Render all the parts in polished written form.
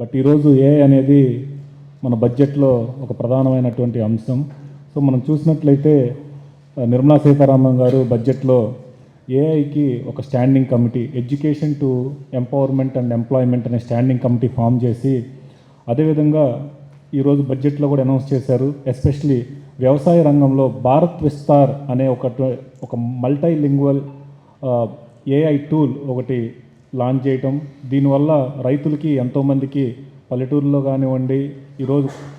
But ఈరోజు AI అనేది మన బడ్జెట్లో ఒక ప్రధానమైనటువంటి అంశం. సో మనం చూసినట్లయితే నిర్మలా సీతారామన్ గారు బడ్జెట్లో ఏఐకి ఒక standing committee, education to empowerment and employment అనే స్టాండింగ్ కమిటీ ఫామ్ చేసి, అదేవిధంగా ఈరోజు బడ్జెట్లో కూడా అనౌన్స్ చేశారు. ఎస్పెషలీ వ్యవసాయ రంగంలో భారత్ విస్తార్ అనే ఒక మల్టీలింగ్వల్ ఏఐ టూల్ ఒకటి లాంచ్ చేయటం, దీనివల్ల రైతులకి ఎంతోమందికి పల్లెటూరులో కానివ్వండి,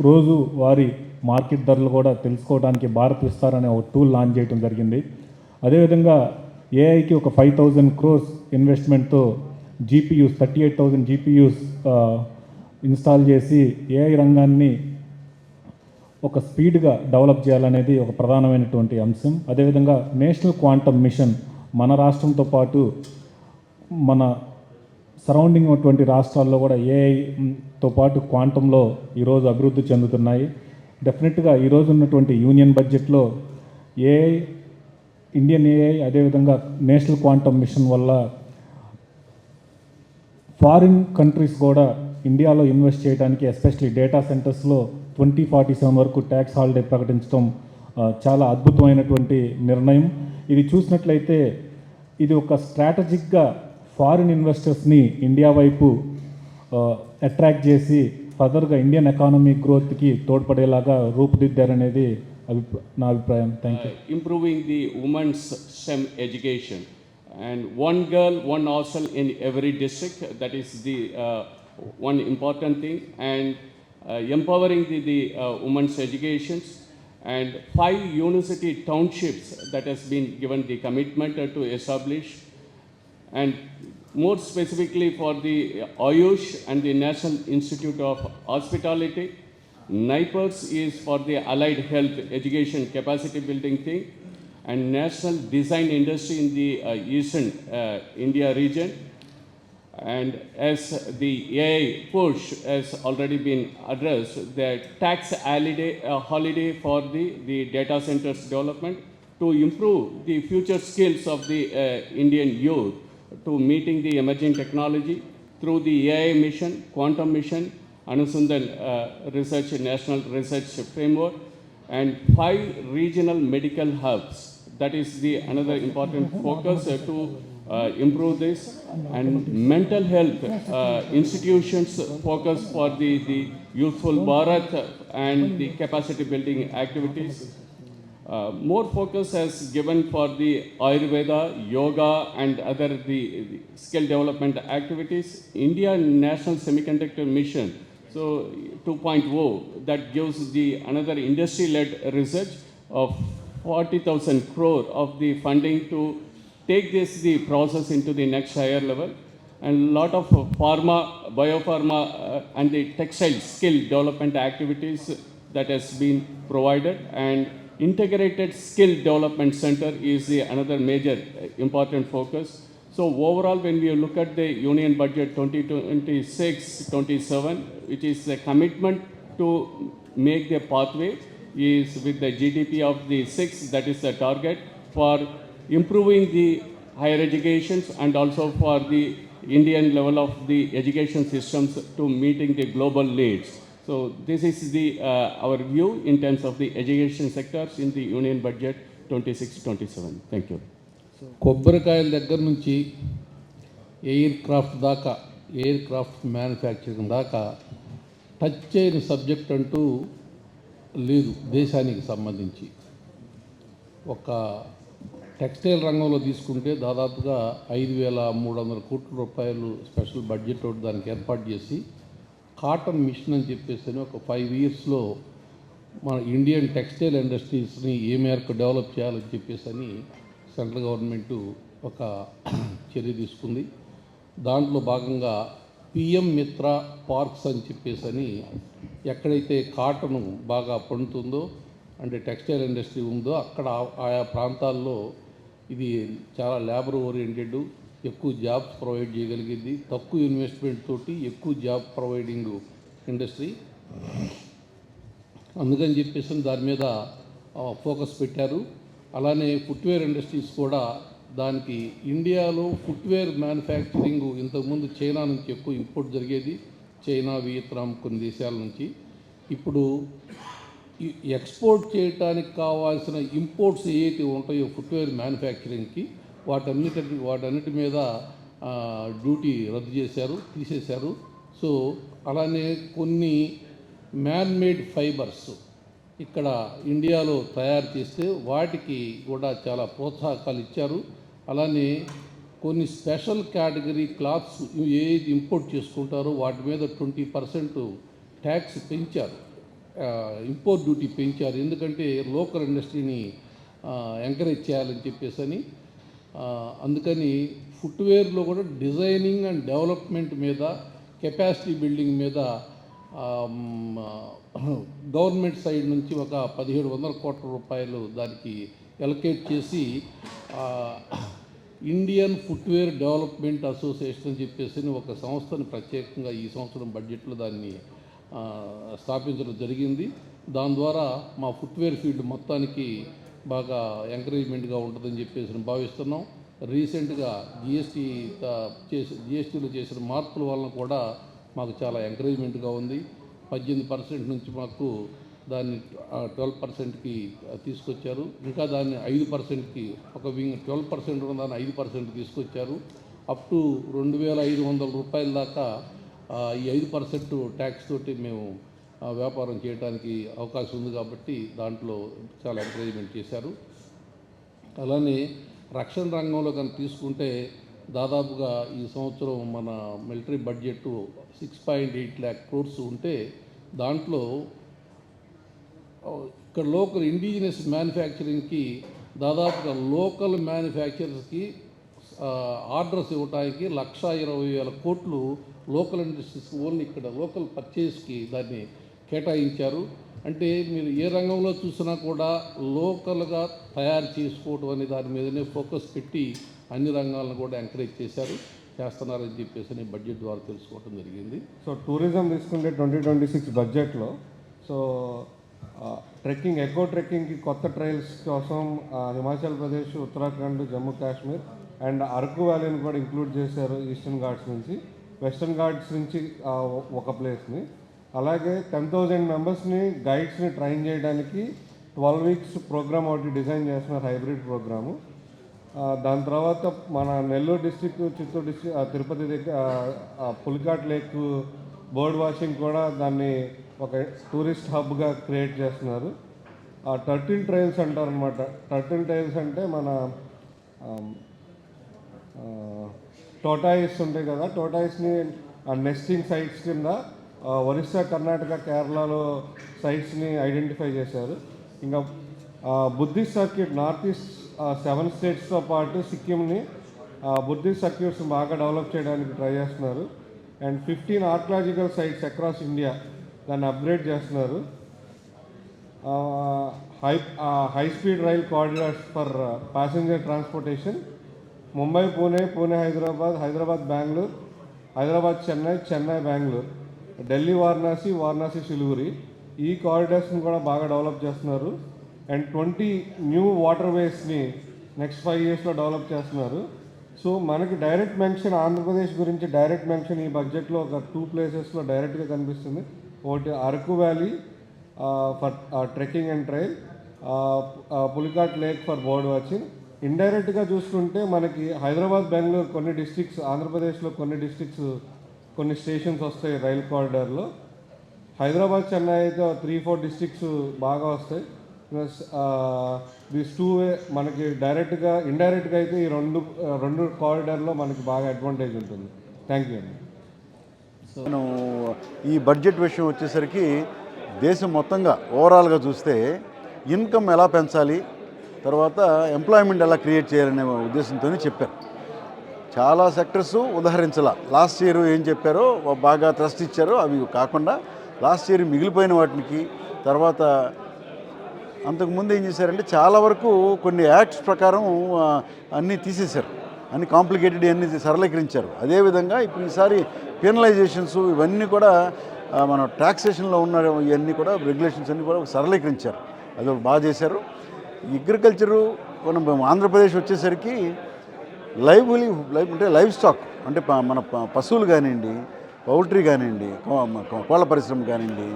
రోజు వారి మార్కెట్ ధరలు కూడా తెలుసుకోవడానికి భారత్ విస్తార్ అనే ఒక టూల్ లాంచ్ చేయడం జరిగింది. అదేవిధంగా ఏఐకి ఒక 5,000 crores ఇన్వెస్ట్మెంట్తో జీపీయూస్ 38,000 జీపీయూస్ ఇన్స్టాల్ చేసి ఏఐ రంగాన్ని ఒక స్పీడ్గా డెవలప్ చేయాలనేది ఒక ప్రధానమైనటువంటి అంశం. అదేవిధంగా నేషనల్ క్వాంటమ్ మిషన్ మన రాష్ట్రంతో పాటు మన సరౌండింగ్ ఉన్నటువంటి రాష్ట్రాల్లో కూడా ఏఐతో పాటు క్వాంటంలో ఈరోజు అభివృద్ధి చెందుతున్నాయి. డెఫినెట్గా ఈరోజు ఉన్నటువంటి యూనియన్ బడ్జెట్లో ఏఐ, ఇండియన్ ఏఐ, అదేవిధంగా నేషనల్ క్వాంటమ్ మిషన్ వల్ల ఫారిన్ కంట్రీస్ కూడా ఇండియాలో ఇన్వెస్ట్ చేయడానికి, ఎస్పెషలీ డేటా సెంటర్స్లో 2047 వరకు ట్యాక్స్ హాలిడే ప్రకటించడం చాలా అద్భుతమైనటువంటి నిర్ణయం. ఇది చూసినట్లయితే ఇది ఒక స్ట్రాటజిక్గా ఫారిన్ ఇన్వెస్టర్స్ని ఇండియా వైపు అట్రాక్ట్ చేసి ఫర్దర్గా ఇండియన్ ఎకానమీ గ్రోత్కి తోడ్పడేలాగా రూపుదిద్దారనేది నా అభిప్రాయం. Thank you. Improving the women's STEM education and one girl one hostel in every district, that is the one important thing, and empowering the women's educations, and 5 university townships that has been given the commitment to establish, and more specifically for the Ayush and the National Institute of Hospitality. NIPERS is for the allied health education capacity building thing, and national design industry in the eastern India region. And as the AI push has already been addressed, the tax holiday for the data centers development to improve the future skills of the Indian youth to meeting the emerging technology through the AI mission, quantum mission, Anusundan Research National Research Framework, and 5 regional medical hubs. That is the another important focus to improve this, and mental health institutions focus for the Youthful Bharat and the capacity building activities. More focus has given for the Ayurveda, yoga, and other the skill development activities. India National Semiconductor Mission, so 2.0, that gives the another industry-led research of 40,000 crore of the funding to take the process into the next higher level, and lot of pharma, biopharma, and the textile skill development activities that has been provided, and integrated skill development center is the another major important focus. So overall, when we look at the union budget 2026-27, which is a commitment to make the pathway, is with the GDP of the 6, that is the target for improving the higher educations, and also for the Indian level of the education systems to meeting the global needs. So this is the our view in terms of the education sectors in the union budget 26-27. Thank you. కొబ్బరికాయల దగ్గర నుంచి air craft manufacturing దాకా touch చేయని subject అంటూ లేదు దేశానికి సంబంధించి. ఒక textile రంగంలో తీసుకుంటే దాదాపుగా 5,300 కోట్ల రూపాయలు స్పెషల్ బడ్జెట్ ఒకటి దానికి ఏర్పాటు చేసి, కాటన్ మిషన్ అని చెప్పేసి ఒక 5 yearsలో మన ఇండియన్ టెక్స్టైల్ ఇండస్ట్రీస్ని ఏ మేరకు డెవలప్ చేయాలని చెప్పేసి అని సెంట్రల్ గవర్నమెంటు ఒక చర్య తీసుకుంది. దాంట్లో భాగంగా PM మిత్ర పార్క్స్ అని చెప్పేసి అని ఎక్కడైతే కాటను బాగా పండుతుందో, అంటే టెక్స్టైల్ ఇండస్ట్రీ ఉందో, అక్కడ ఆయా ప్రాంతాల్లో ఇది చాలా లేబర్ ఓరియంటెడ్, ఎక్కువ జాబ్స్ ప్రొవైడ్ చేయగలిగింది, తక్కువ ఇన్వెస్ట్మెంట్ తోటి ఎక్కువ జాబ్ ప్రొవైడింగ్ ఇండస్ట్రీ. అందుకని చెప్పేసి దాని మీద ఫోకస్ పెట్టారు. అలానే ఫుట్వేర్ ఇండస్ట్రీస్ కూడా దానికి ఇండియాలో ఫుట్వేర్ మ్యానుఫ్యాక్చరింగ్ ఇంతకుముందు చైనా నుంచి ఎక్కువ ఇంపోర్ట్ జరిగేది, చైనా, వియత్నాం కొన్ని దేశాల నుంచి. ఇప్పుడు ఈ ఎక్స్పోర్ట్ చేయడానికి కావాల్సిన ఇంపోర్ట్స్ ఏవైతే ఉంటాయో ఫుట్వేర్ మ్యానుఫ్యాక్చరింగ్కి వాటన్నిటి మీద డ్యూటీ రద్దు చేశారు, తీసేశారు. సో అలానే కొన్ని మ్యాన్-మేడ్ ఫైబర్స్ ఇక్కడ ఇండియాలో తయారు చేస్తే వాటికి కూడా చాలా ప్రోత్సాహకాలు ఇచ్చారు. అలానే కొన్ని స్పెషల్ కేటగిరీ క్లాత్స్ ఏది ఇంపోర్ట్ చేసుకుంటారో వాటి మీద 20% ట్యాక్స్ పెంచారు, ఇంపోర్ట్ డ్యూటీ పెంచారు. ఎందుకంటే లోకల్ ఇండస్ట్రీని ఎంకరేజ్ చేయాలని చెప్పేసి అందుకని ఫుట్వేర్లో కూడా డిజైనింగ్ అండ్ డెవలప్మెంట్ మీద, కెపాసిటీ బిల్డింగ్ మీద గవర్నమెంట్ సైడ్ నుంచి ఒక 1700 కోట్ల రూపాయలు దానికి ఎలకేట్ చేసి ఇండియన్ ఫుట్వేర్ డెవలప్మెంట్ అసోసియేషన్ అని చెప్పేసి ఒక సంస్థను ప్రత్యేకంగా ఈ సంవత్సరం బడ్జెట్లో దాన్ని స్థాపించడం జరిగింది. దాని ద్వారా మా ఫుట్వేర్ ఫీల్డ్ మొత్తానికి బాగా ఎంకరేజ్మెంట్గా ఉంటుందని చెప్పేసి భావిస్తున్నాం. రీసెంట్గా జిఎస్టీలో చేసిన మార్పుల వలన కూడా మాకు చాలా ఎంకరేజ్మెంట్గా ఉంది. 18% నుంచి మాకు దాన్ని 12%కి తీసుకొచ్చారు. ఇంకా దాన్ని 5%కి ఒక వింగ్ 12% ఉన్న దాన్ని 5% తీసుకొచ్చారు. అప్ టు 2500 రూపాయల దాకా ఈ 5% ట్యాక్స్ తోటి మేము వ్యాపారం చేయడానికి అవకాశం ఉంది. కాబట్టి దాంట్లో చాలా ఎంకరేజ్మెంట్ చేశారు. అలానే రక్షణ రంగంలో కనుక తీసుకుంటే దాదాపుగా ఈ సంవత్సరం మన మిలిటరీ బడ్జెట్ 6.8 lakh crores ఉంటే దాంట్లో ఇక్కడ లోకల్ ఇండిజినస్ మ్యానుఫ్యాక్చరింగ్కి దాదాపుగా లోకల్ మ్యానుఫ్యాక్చరర్స్కి ఆర్డర్స్ ఇవ్వడానికి 1,20,000 కోట్లు లోకల్ ఇండస్ట్రీస్ ఓన్లీ ఇక్కడ లోకల్ పర్చేస్కి దాన్ని కేటాయించారు. అంటే మీరు ఏ రంగంలో చూసినా కూడా లోకల్గా తయారు చేసుకోవడం అనే దాని మీదనే ఫోకస్ పెట్టి అన్ని రంగాలను కూడా ఎంకరేజ్ చేస్తున్నారని చెప్పేసి బడ్జెట్ ద్వారా తెలుసుకోవడం జరిగింది. సో టూరిజం తీసుకుంటే 2026 బడ్జెట్లో సో ఎకో ట్రెక్కింగ్కి కొత్త ట్రైల్స్ కోసం హిమాచల్ ప్రదేశ్, ఉత్తరాఖండ్, జమ్మూ కాశ్మీర్ అండ్ అరకు వ్యాలీని కూడా ఇంక్లూడ్ చేశారు. ఈస్టర్న్ ఘాట్స్ నుంచి, వెస్టర్న్ ఘాట్స్ నుంచి ఒక ప్లేస్ని, అలాగే 10,000 మెంబర్స్ని గైడ్స్ని ట్రైన్ చేయడానికి 12 weeks ప్రోగ్రామ్ ఒకటి డిజైన్ చేస్తున్నారు, హైబ్రిడ్ ప్రోగ్రాము. దాని తర్వాత మన నెల్లూరు డిస్టిక్, చిత్తూరు డిస్టిక్, తిరుపతి దగ్గర పులికాట్ లేక్ బర్డ్ వాచింగ్ కూడా దాన్ని ఒక టూరిస్ట్ హబ్గా క్రియేట్ చేస్తున్నారు. 13 ట్రైల్స్ అంటారు అనమాట. 13 ట్రైల్స్ అంటే మన టోటాయిస్ ఉంటాయి కదా, టోటాయిస్ని నెస్టింగ్ సైట్స్ కింద ఒరిస్సా, కర్ణాటక, కేరళలో సైట్స్ని ఐడెంటిఫై చేశారు. ఇంకా బుద్ధిస్ట్ సర్క్యూట్ నార్త్ ఈస్ట్ 7 స్టేట్స్తో పాటు సిక్కింని బుద్ధిస్ట్ సర్క్యూట్స్ బాగా డెవలప్ చేయడానికి ట్రై చేస్తున్నారు. And 15 archaeological sites across India దాన్ని అప్గ్రేడ్ చేస్తున్నారు. High speed rail corridors for passenger transportation, Mumbai Pune, Pune Hyderabad, Hyderabad Bengaluru, Hyderabad Chennai, Chennai Bengaluru, Delhi Varanasi, Varanasi Siliguri, ఈ కారిడార్స్ని కూడా బాగా డెవలప్ చేస్తున్నారు. అండ్ 20 న్యూ వాటర్ వేస్ని నెక్స్ట్ 5 yearsలో డెవలప్ చేస్తున్నారు. సో మనకి డైరెక్ట్ మెన్షన్ ఆంధ్రప్రదేశ్ గురించి డైరెక్ట్ మెన్షన్ ఈ బడ్జెట్లో ఒక 2 places డైరెక్ట్గా కనిపిస్తుంది. ఒకటి Araku valley for trekking and trail, Pulicat lake for bird watching. ఇండైరెక్ట్గా చూసుకుంటే మనకి హైదరాబాద్, బెంగళూరు కొన్ని డిస్ట్రిక్ట్స్, ఆంధ్రప్రదేశ్లో కొన్ని డిస్ట్రిక్ట్స్ కొన్ని స్టేషన్స్ వస్తాయి రైల్ కారిడార్లో. హైదరాబాద్, చెన్నై అయితే 3-4 districts బాగా వస్తాయి. ప్లస్ దిస్ 2-way మనకి డైరెక్ట్గా, ఇండైరెక్ట్గా అయితే ఈ రెండు కారిడార్లో మనకి బాగా అడ్వాంటేజ్ ఉంటుంది. థ్యాంక్ యూ అండి. మనం ఈ బడ్జెట్ విషయం వచ్చేసరికి దేశం మొత్తంగా ఓవరాల్గా చూస్తే ఇన్కమ్ ఎలా పెంచాలి, తర్వాత ఎంప్లాయ్మెంట్ ఎలా క్రియేట్ చేయాలనే ఉద్దేశంతో చెప్పారు. చాలా సెక్టర్స్ ఉదాహరించాల. లాస్ట్ ఇయర్ ఏం చెప్పారో బాగా ట్రస్ట్ ఇచ్చారో అవి కాకుండా లాస్ట్ ఇయర్ మిగిలిపోయిన వాటికి, తర్వాత అంతకుముందు ఏం చేశారంటే చాలా వరకు కొన్ని యాక్ట్స్ ప్రకారం అన్నీ తీసేశారు, అన్ని కాంప్లికేటెడ్ అన్నీ సరళీకరించారు. అదేవిధంగా ఇప్పుడు ఈసారి పెనలైజేషన్స్ ఇవన్నీ కూడా మన ట్యాక్సేషన్లో ఉన్న ఇవన్నీ కూడా రెగ్యులేషన్స్ అన్నీ కూడా సరళీకరించారు. అది బాగా చేశారు. అగ్రికల్చరు మనం ఆంధ్రప్రదేశ్ వచ్చేసరికి లైవ్ అంటే లైవ్ స్టాక్ అంటే మన పశువులు కానివ్వండి, పౌల్ట్రీ కానివ్వండి, కోళ్ళ పరిశ్రమ కానివ్వండి,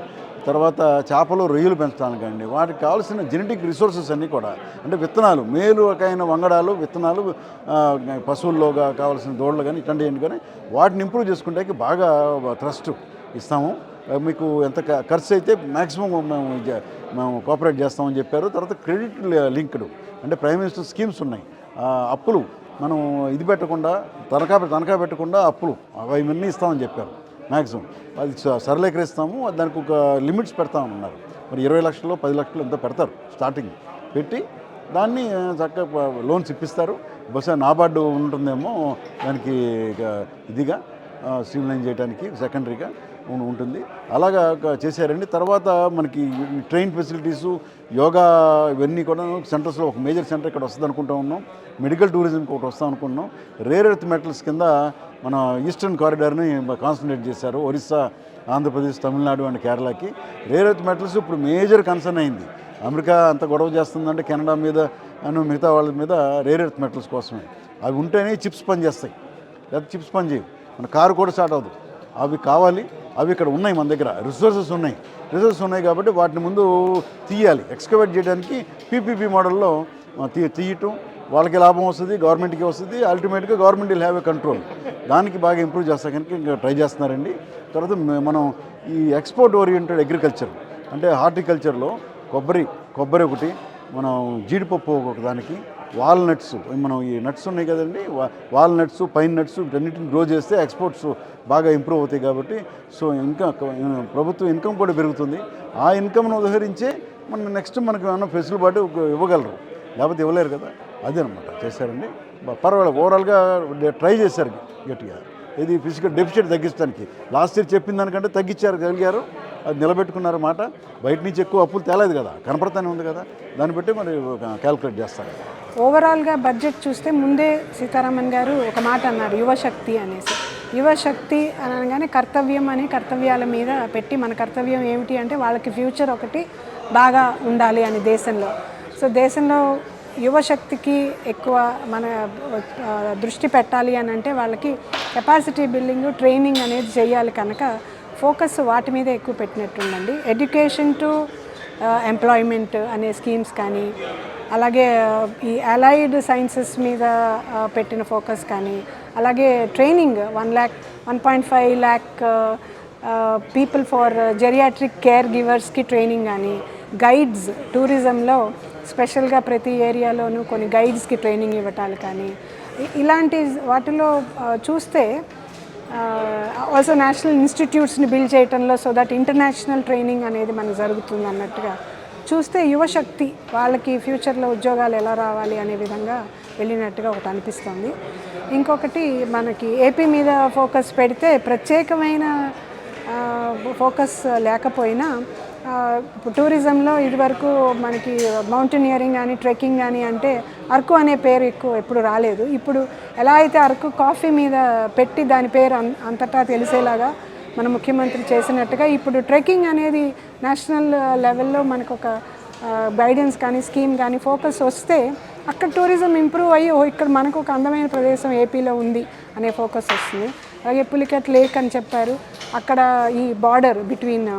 తర్వాత చేపలు రొయ్యలు పెంచడానికి కానివ్వండి, వాటికి కావాల్సిన జెనెటిక్ రిసోర్సెస్ అన్నీ కూడా, అంటే విత్తనాలు, మేలు రకమైన వంగడాలు విత్తనాలు, పశువుల్లో కావాల్సిన దూడలు కానీ ఇట్లాంటివి కానీ వాటిని ఇంప్రూవ్ చేసుకుంటే బాగా ట్రస్ట్ ఇస్తాము. మీకు ఎంత ఖర్చు అయితే మ్యాక్సిమం మేము కోఆపరేట్ చేస్తామని చెప్పారు. తర్వాత క్రెడిట్ లింక్డ్ అంటే ప్రైమ్ మినిస్టర్ స్కీమ్స్ ఉన్నాయి. అప్పులు మనం ఇది పెట్టకుండా తనఖా పెట్టకుండా అప్పులు అవన్నీ ఇస్తామని చెప్పారు. మ్యాక్సిమం అది సరళీకరిస్తాము, దానికి ఒక లిమిట్స్ పెడతామన్నారు. మరి 20 లక్షలు 10 లక్షలు ఎంత పెడతారు స్టార్టింగ్ పెట్టి దాన్ని చక్కగా లోన్స్ ఇప్పిస్తారు. బహుశా నాబార్డు ఉంటుందేమో దానికి ఇదిగా స్ట్రీమ్లైన్ చేయడానికి సెకండరీగా ఉంటుంది. అలాగా చేశారండి. తర్వాత మనకి ట్రైన్ ఫెసిలిటీసు, యోగా ఇవన్నీ కూడా సెంటర్స్లో ఒక మేజర్ సెంటర్ ఇక్కడ వస్తుంది అనుకుంటా ఉన్నాం. మెడికల్ టూరిజంకి ఒకటి వస్తాం అనుకున్నాం. రేర్ ఎర్త్ మెటల్స్ కింద మన ఈస్టర్న్ కారిడార్ని కాన్సన్ట్రేట్ చేశారు. ఒరిస్సా, ఆంధ్రప్రదేశ్, తమిళనాడు అండ్ కేరళకి. రేర్ ఎర్త్ మెటల్స్ ఇప్పుడు మేజర్ కన్సర్న్ అయింది. అమెరికా అంత గొడవ చేస్తుందంటే కెనడా మీద మిగతా వాళ్ళ మీద రేర్ ఎర్త్ మెటల్స్ కోసమే. అవి ఉంటేనే చిప్స్ పనిచేస్తాయి, లేదా చిప్స్ పని చేయవు. మన కారు కూడా స్టార్ట్ అవుతుంది. అవి కావాలి, అవి ఇక్కడ ఉన్నాయి, మన దగ్గర రిసోర్సెస్ ఉన్నాయి కాబట్టి వాటిని ముందు తీయాలి. ఎక్స్కవేట్ చేయడానికి పీపీపీ మోడల్లో తీయటం, వాళ్ళకి లాభం వస్తుంది, గవర్నమెంట్కి వస్తుంది. అల్టిమేట్గా government will have a control. దానికి బాగా ఇంప్రూవ్ చేస్తా కనుక ఇంకా ట్రై చేస్తున్నారండి. తర్వాత మనం ఈ ఎక్స్పోర్ట్ ఓరియంటెడ్ అగ్రికల్చర్ అంటే హార్టికల్చర్లో కొబ్బరి ఒకటి, మనం జీడిపప్పు ఒకదానికి, వాల్నట్స్, మనం ఈ నట్స్ ఉన్నాయి కదండి, వాల్నట్స్, పైన్ నట్స్ వీటన్నిటిని గ్రో చేస్తే ఎక్స్పోర్ట్స్ బాగా ఇంప్రూవ్ అవుతాయి. కాబట్టి సో ఇంకా ప్రభుత్వం ఇన్కమ్ కూడా పెరుగుతుంది. ఆ ఇన్కమ్ను ఉదహరించే నెక్స్ట్ మనకు ఏమైనా ఫెసిలిటీ ఇవ్వగలరు, లేకపోతే ఇవ్వలేరు కదా. అదేనమాట చేశారండి. పర్వాలేదు, ఓవరాల్గా ట్రై చేశారు గట్టిగా. ఇది ఫిజికల్ డెఫిసిట్ తగ్గించడానికి లాస్ట్ ఇయర్ చెప్పిన దానికంటే తగ్గించారు. అది నిలబెట్టుకున్నారు మాట. బయట నుంచి ఎక్కువ అప్పులు తేలేదు కదా, కనపడతానే ఉంది కదా, దాన్ని బట్టి మరి క్యాల్కులేట్ చేస్తారు. ఓవరాల్గా బడ్జెట్ చూస్తే ముందే సీతారామన్ గారు ఒక మాట అన్నారు, యువశక్తి అనేసి. యువశక్తి అనగానే కర్తవ్యాల మీద పెట్టి, మన కర్తవ్యం ఏమిటి అంటే వాళ్ళకి ఫ్యూచర్ ఒకటి బాగా ఉండాలి అని దేశంలో. సో దేశంలో యువశక్తికి ఎక్కువ మన దృష్టి పెట్టాలి అని అంటే వాళ్ళకి కెపాసిటీ బిల్డింగ్, ట్రైనింగ్ అనేది చేయాలి కనుక ఫోకస్ వాటి మీద ఎక్కువ పెట్టినట్టుందండి. ఎడ్యుకేషన్ టు ఎంప్లాయ్మెంట్ అనే స్కీమ్స్ కానీ, అలాగే ఈ అలైడ్ సైన్సెస్ మీద పెట్టిన ఫోకస్ కానీ, అలాగే training 1.5 lakh people for geriatric care గివర్స్కి ట్రైనింగ్ కానీ, గైడ్స్ టూరిజంలో స్పెషల్గా ప్రతి ఏరియాలోనూ కొన్ని గైడ్స్కి ట్రైనింగ్ ఇవ్వటాలు కానీ, ఇలాంటి వాటిలో చూస్తే ఆల్సో నేషనల్ ఇన్స్టిట్యూట్స్ని బిల్డ్ చేయటంలో సో దట్ ఇంటర్నేషనల్ ట్రైనింగ్ అనేది మనకు జరుగుతుంది అన్నట్టుగా చూస్తే యువశక్తి వాళ్ళకి ఫ్యూచర్లో ఉద్యోగాలు ఎలా రావాలి అనే విధంగా వెళ్ళినట్టుగా ఒకటి అనిపిస్తుంది. ఇంకొకటి మనకి ఏపీ మీద ఫోకస్ పెడితే ప్రత్యేకమైన ఫోకస్ లేకపోయినా ఇప్పుడు టూరిజంలో ఇదివరకు మనకి మౌంటైనియరింగ్ కానీ ట్రెక్కింగ్ కానీ అంటే అరకు అనే పేరు ఎప్పుడు రాలేదు. ఇప్పుడు ఎలా అయితే అరకు కాఫీ మీద పెట్టి దాని పేరు అంతటా తెలిసేలాగా మన ముఖ్యమంత్రి చేసినట్టుగా ఇప్పుడు ట్రెక్కింగ్ అనేది నేషనల్ లెవెల్లో మనకు ఒక గైడెన్స్ కానీ స్కీమ్ కానీ ఫోకస్ వస్తే అక్కడ టూరిజం ఇంప్రూవ్ అయ్యి ఇక్కడ మనకు ఒక అందమైన ప్రదేశం ఏపీలో ఉంది అనే ఫోకస్ వస్తుంది. అలాగే పులికెట్ లేక్ అని చెప్పారు, అక్కడ ఈ border between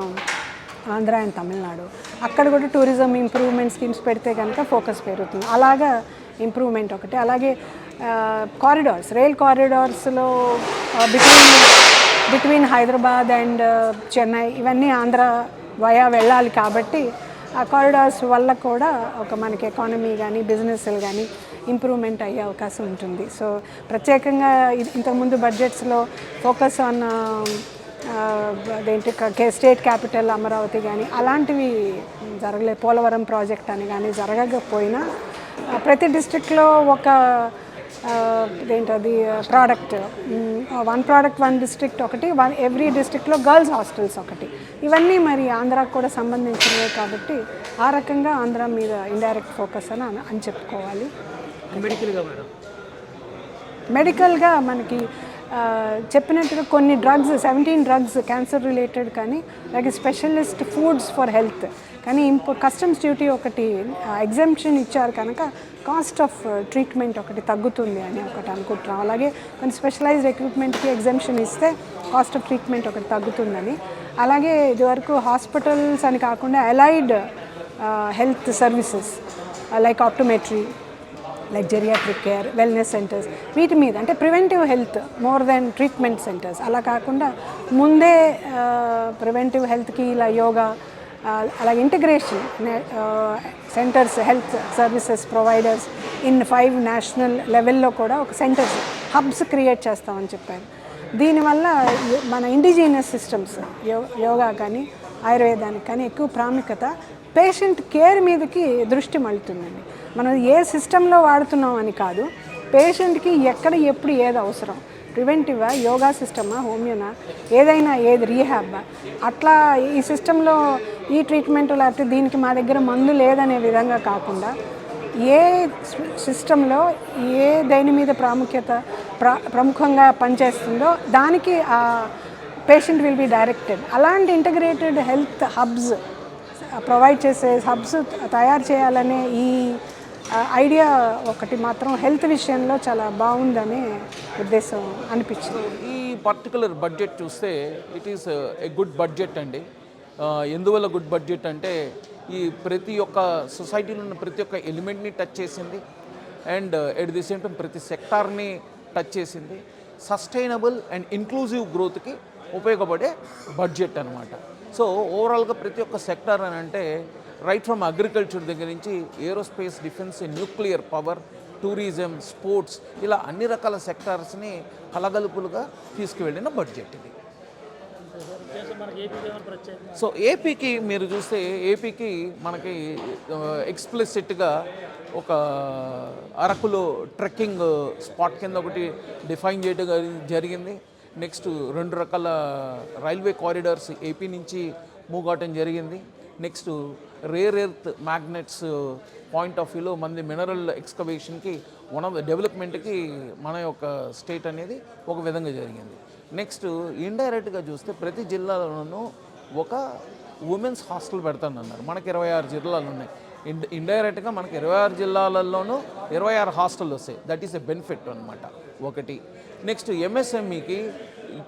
Andhra and Tamil Nadu, అక్కడ కూడా టూరిజం ఇంప్రూవ్మెంట్ స్కీమ్స్ పెడితే కనుక ఫోకస్ పెరుగుతుంది. అలాగా ఇంప్రూవ్మెంట్ ఒకటి. అలాగే కారిడార్స్, రైల్ కారిడార్స్లో బిట్వీన్ హైదరాబాద్ అండ్ చెన్నై ఇవన్నీ ఆంధ్ర వయా వెళ్ళాలి కాబట్టి ఆ కారిడార్స్ వల్ల కూడా ఒక మనకి ఎకానమీ కానీ బిజినెస్లు కానీ ఇంప్రూవ్మెంట్ అయ్యే అవకాశం ఉంటుంది. సో ప్రత్యేకంగా ఇంతకుముందు బడ్జెట్స్లో ఫోకస్ ఆన్ అదేంటి స్టేట్ క్యాపిటల్ అమరావతి కానీ అలాంటివి జరగలేదు. పోలవరం ప్రాజెక్ట్ అని కానీ జరగకపోయినా ప్రతి డిస్ట్రిక్ట్లో ఒక ఏంటది ప్రోడక్ట్, 1 product 1 district ఒకటి, ఎవ్రీ డిస్ట్రిక్ట్లో గర్ల్స్ హాస్టల్స్ ఒకటి, ఇవన్నీ మరి ఆంధ్రాకు కూడా సంబంధించినవి కాబట్టి ఆ రకంగా ఆంధ్ర మీద ఇండైరెక్ట్ ఫోకస్ అని చెప్పుకోవాలి. మెడికల్గా మనకి చెప్పినట్టుగా కొన్ని డ్రగ్స్ 17 డ్రగ్స్ క్యాన్సర్ రిలేటెడ్ కానీ అలాగే స్పెషలిస్ట్ ఫుడ్స్ ఫర్ హెల్త్ కానీ కస్టమ్స్ డ్యూటీ ఒకటి ఎగ్జామ్షన్ ఇచ్చారు కనుక కాస్ట్ ఆఫ్ ట్రీట్మెంట్ ఒకటి తగ్గుతుంది అని ఒకటి అనుకుంటున్నాం. అలాగే కొన్ని స్పెషలైజ్డ్ ఎక్విప్మెంట్కి ఎగ్జామ్షన్ ఇస్తే కాస్ట్ ఆఫ్ ట్రీట్మెంట్ ఒకటి తగ్గుతుందని. అలాగే ఇదివరకు హాస్పిటల్స్ అని కాకుండా allied health services like optometry, like geriatric care, wellness centres, వీటి మీద అంటే preventive health more than treatment centres. అలా కాకుండా ముందే ప్రివెంటివ్ హెల్త్కి ఇలా యోగా, అలాగే integration centres, health services providers in 5 national లెవెల్లో కూడా ఒక సెంటర్స్, హబ్స్ క్రియేట్ చేస్తామని చెప్పారు. దీనివల్ల మన ఇండిజినియస్ సిస్టమ్స్ యోగా కానీ ఆయుర్వేదానికి కానీ ఎక్కువ ప్రాముఖ్యత, పేషెంట్ కేర్ మీదకి దృష్టి మళ్తుందండి. మనం ఏ సిస్టంలో వాడుతున్నాం అని కాదు, పేషెంట్కి ఎక్కడ ఎప్పుడు ఏది అవసరం, ప్రివెంటివా, యోగా సిస్టమా, హోమియోనా, ఏదైనా ఏది రీహాబా, అట్లా ఈ సిస్టంలో ఈ ట్రీట్మెంట్ లేకపోతే దీనికి మా దగ్గర మందు లేదనే విధంగా కాకుండా ఏ సిస్టంలో ఏ దేని మీద ప్రముఖంగా పనిచేస్తుందో దానికి ఆ పేషెంట్ విల్ బి డైరెక్టెడ్. అలాంటి ఇంటిగ్రేటెడ్ హెల్త్ హబ్స్ ప్రొవైడ్ చేసే హబ్స్ తయారు చేయాలనే ఈ ఐడియా ఒకటి మాత్రం హెల్త్ విషయంలో చాలా బాగుందనే ఉద్దేశం అనిపించింది. ఈ పర్టికులర్ బడ్జెట్ చూస్తే it is a good budget అండి. ఎందువల్ల గుడ్ బడ్జెట్ అంటే ఈ ప్రతి ఒక్క సొసైటీలో ఉన్న ప్రతి ఒక్క ఎలిమెంట్ని టచ్ చేసింది and at the same time ప్రతి సెక్టార్ని టచ్ చేసింది. సస్టైనబుల్ అండ్ ఇంక్లూజివ్ గ్రోత్కి ఉపయోగపడే బడ్జెట్ అనమాట. సో ఓవరాల్గా ప్రతి ఒక్క సెక్టార్ అని అంటే రైట్ ఫ్రమ్ అగ్రికల్చర్ దగ్గర నుంచి aerospace, defence, nuclear power, tourism, sports, ఇలా అన్ని రకాల సెక్టార్స్ని కలగలుపులుగా తీసుకువెళ్ళిన బడ్జెట్ ఇది. సో ఏపీకి మీరు చూస్తే ఏపీకి మనకి ఎక్స్ప్లిసిట్గా ఒక అరకులో ట్రెక్కింగ్ స్పాట్ కింద ఒకటి డిఫైన్ చేయడం జరిగింది. నెక్స్ట్ 2 రకాల రైల్వే కారిడార్స్ ఏపీ నుంచి మూవ్ అవటం జరిగింది. Next rare earth magnets point of వ్యూలో మన మినరల్ ఎక్స్కవేషన్కి వన్ ఆఫ్ ద డెవలప్మెంట్కి మన యొక్క స్టేట్ అనేది ఒక విధంగా జరిగింది. నెక్స్ట్ ఇండైరెక్ట్గా చూస్తే ప్రతి జిల్లాలోనూ ఒక ఉమెన్స్ హాస్టల్ పెడతానన్నారు. మనకి 26 జిల్లాలు ఉన్నాయి. ఇండైరెక్ట్గా మనకి 26 జిల్లాలలోనూ 26 హాస్టల్ వస్తాయి. దట్ ఈస్ ఎ బెనిఫిట్ అనమాట ఒకటి. నెక్స్ట్ ఎంఎస్ఎంఈకి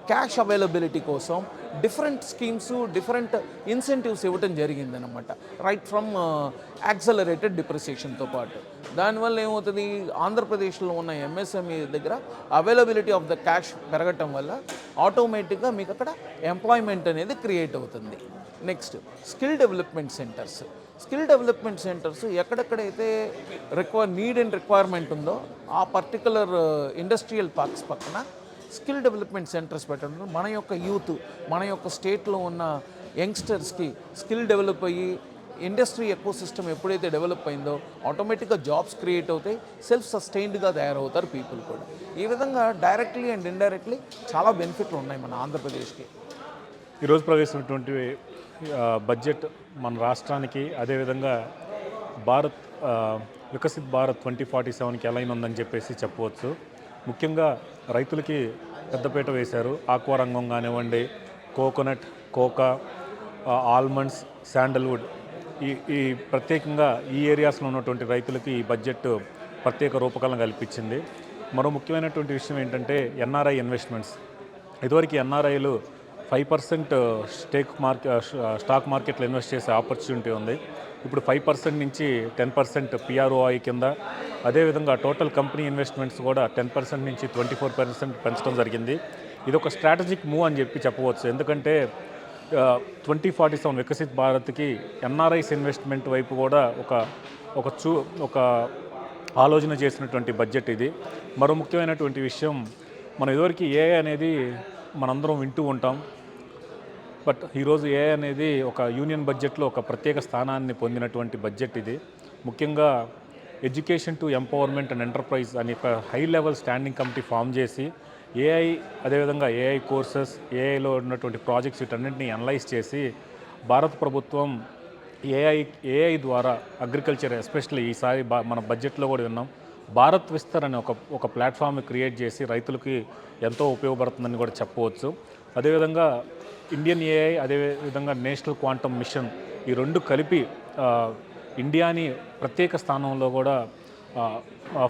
క్యాష్ అవైలబిలిటీ కోసం డిఫరెంట్ స్కీమ్స్, డిఫరెంట్ ఇన్సెంటివ్స్ ఇవ్వటం జరిగిందనమాట. రైట్ ఫ్రమ్ యాక్సలరేటెడ్ డిప్రిసియేషన్తో పాటు. దానివల్ల ఏమవుతుంది, ఆంధ్రప్రదేశ్లో ఉన్న ఎంఎస్ఎంఈ దగ్గర అవైలబిలిటీ ఆఫ్ ద క్యాష్ పెరగటం వల్ల ఆటోమేటిక్గా మీకు అక్కడ ఎంప్లాయ్మెంట్ అనేది క్రియేట్ అవుతుంది. Next skill development centres. Skill development centres ఎక్కడెక్కడైతే నీడ్ అండ్ రిక్వైర్మెంట్ ఉందో ఆ పర్టికులర్ ఇండస్ట్రియల్ పార్క్స్ పక్కన స్కిల్ డెవలప్మెంట్ సెంటర్స్ పెట్టడం మన యొక్క యూత్, మన యొక్క స్టేట్లో ఉన్న యంగ్స్టర్స్కి స్కిల్ డెవలప్ అయ్యి ఇండస్ట్రీ ఎకో సిస్టమ్ ఎప్పుడైతే డెవలప్ అయిందో ఆటోమేటిక్గా జాబ్స్ క్రియేట్ అవుతాయి, సెల్ఫ్ సస్టైన్డ్గా తయారవుతారు పీపుల్ కూడా. ఈ విధంగా డైరెక్ట్లీ అండ్ ఇండైరెక్ట్లీ చాలా బెనిఫిట్లు ఉన్నాయి మన ఆంధ్రప్రదేశ్కి. ఈరోజు ప్రవేశించినటువంటి బడ్జెట్ మన రాష్ట్రానికి, అదేవిధంగా వికసిత్ భారత్ 2047కి అలైన్ ఉందని చెప్పేసి చెప్పవచ్చు. ముఖ్యంగా రైతులకి పెద్దపీట వేశారు. ఆక్వా రంగం కానివ్వండి, కోకోనట్, కోకా, ఆల్మండ్స్, శాండల్వుడ్, ఈ ప్రత్యేకంగా ఈ ఏరియాస్లో ఉన్నటువంటి రైతులకి ఈ బడ్జెట్ ప్రత్యేక రూపకల్పన కల్పించింది. మరో ముఖ్యమైనటువంటి విషయం ఏంటంటే ఎన్ఆర్ఐ ఇన్వెస్ట్మెంట్స్. ఇదివరకు ఎన్ఆర్ఐలు 5% స్టాక్ మార్కెట్లో ఇన్వెస్ట్ చేసే ఆపర్చునిటీ ఉంది. ఇప్పుడు 5% నుంచి 10% పిఆర్ఓఐ కింద, అదేవిధంగా టోటల్ కంపెనీ ఇన్వెస్ట్మెంట్స్ కూడా 10% నుంచి 24% పెంచడం జరిగింది. ఇది ఒక స్ట్రాటజిక్ మూవ్ అని చెప్పవచ్చు. ఎందుకంటే 2047 వికసిత్ భారత్కి ఎన్ఆర్ఐస్ ఇన్వెస్ట్మెంట్ వైపు కూడా ఒక ఆలోచన చేసినటువంటి బడ్జెట్ ఇది. మరో ముఖ్యమైనటువంటి విషయం, మనం ఇదివరకు ఏఐ అనేది మనందరం వింటూ ఉంటాం. బట్ ఈరోజు ఏఐ అనేది ఒక యూనియన్ బడ్జెట్లో ఒక ప్రత్యేక స్థానాన్ని పొందినటువంటి బడ్జెట్ ఇది. ముఖ్యంగా education to empowerment and enterprise అని ఒక high level standing committee form చేసి ఏఐ, అదేవిధంగా ఏఐ కోర్సెస్, ఏఐలో ఉన్నటువంటి ప్రాజెక్ట్స్ వీటన్నింటినీ అనలైజ్ చేసి భారత ప్రభుత్వం ఏఐ ద్వారా అగ్రికల్చర్, ఎస్పెషల్లీ ఈసారి మన బడ్జెట్లో కూడా విన్నాం, భారత్ విస్తర్ అనే ఒక ప్లాట్ఫామ్ క్రియేట్ చేసి రైతులకి ఎంతో ఉపయోగపడుతుందని కూడా చెప్పవచ్చు. అదేవిధంగా ఇండియన్ ఏఐ, అదేవిధంగా నేషనల్ క్వాంటమ్ మిషన్, ఈ రెండు కలిపి ఇండియాని ప్రత్యేక స్థానంలో కూడా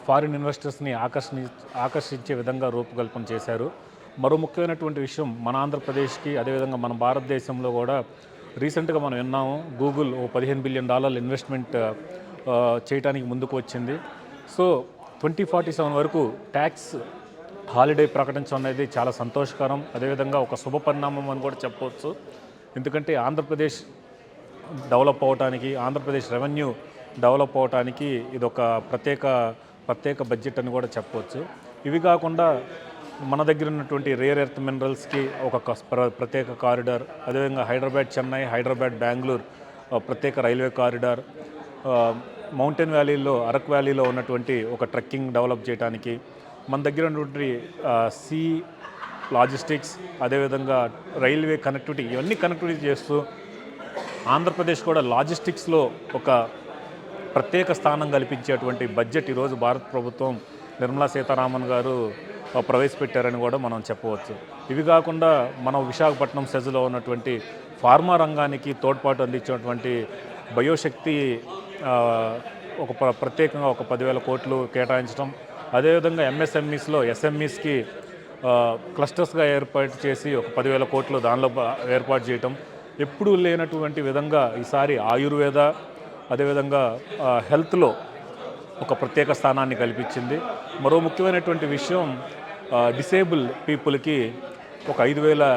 ఫారిన్ ఇన్వెస్టర్స్ని ఆకర్షించే విధంగా రూపకల్పన చేశారు. మరో ముఖ్యమైనటువంటి విషయం, మన ఆంధ్రప్రదేశ్కి అదేవిధంగా మన భారతదేశంలో కూడా రీసెంట్గా మనం విన్నాము, గూగుల్ $15 బిలియన్ ఇన్వెస్ట్మెంట్ చేయడానికి ముందుకు వచ్చింది. సో 2047 వరకు ట్యాక్స్ హాలిడే ప్రకటించడం అనేది చాలా సంతోషకరం, అదేవిధంగా ఒక శుభ పరిణామం అని కూడా చెప్పవచ్చు. ఎందుకంటే ఆంధ్రప్రదేశ్ డెవలప్ అవడానికి, ఆంధ్రప్రదేశ్ రెవెన్యూ డెవలప్ అవడానికి ఇది ఒక ప్రత్యేక బడ్జెట్ అని కూడా చెప్పవచ్చు. ఇవి కాకుండా మన దగ్గర ఉన్నటువంటి రేర్ ఎర్త్ మినరల్స్కి ఒక ప్రత్యేక కారిడార్, అదేవిధంగా హైదరాబాద్ చెన్నై, హైదరాబాద్ బెంగళూరు ప్రత్యేక రైల్వే కారిడార్, మౌంటైన్ వ్యాలీలో అరకు వ్యాలీలో ఉన్నటువంటి ఒక ట్రెక్కింగ్ డెవలప్ చేయడానికి, మన దగ్గర ఉన్నటువంటి సీ లాజిస్టిక్స్, అదేవిధంగా రైల్వే కనెక్టివిటీ, ఇవన్నీ కనెక్టివిటీ చేస్తూ ఆంధ్రప్రదేశ్ కూడా లాజిస్టిక్స్లో ఒక ప్రత్యేక స్థానం కల్పించేటువంటి బడ్జెట్ ఈరోజు భారత ప్రభుత్వం నిర్మలా సీతారామన్ గారు ప్రవేశపెట్టారని కూడా మనం చెప్పవచ్చు. ఇవి కాకుండా మన విశాఖపట్నం సెజ్లో ఉన్నటువంటి ఫార్మా రంగానికి తోడ్పాటు అందించినటువంటి బయోశక్తి ప్రత్యేకంగా ఒక 10,000 కోట్లు కేటాయించడం, అదేవిధంగా ఎంఎస్ఎంఈస్లో ఎస్ఎంఈస్కి క్లస్టర్స్గా ఏర్పాటు చేసి ఒక 10,000 కోట్లు దానిలో ఏర్పాటు చేయటం, ఎప్పుడూ లేనటువంటి విధంగా ఈసారి ఆయుర్వేద, అదేవిధంగా హెల్త్లో ఒక ప్రత్యేక స్థానాన్ని కల్పించింది. మరో ముఖ్యమైనటువంటి విషయం, డిసేబుల్ పీపుల్కి ఒక 5,000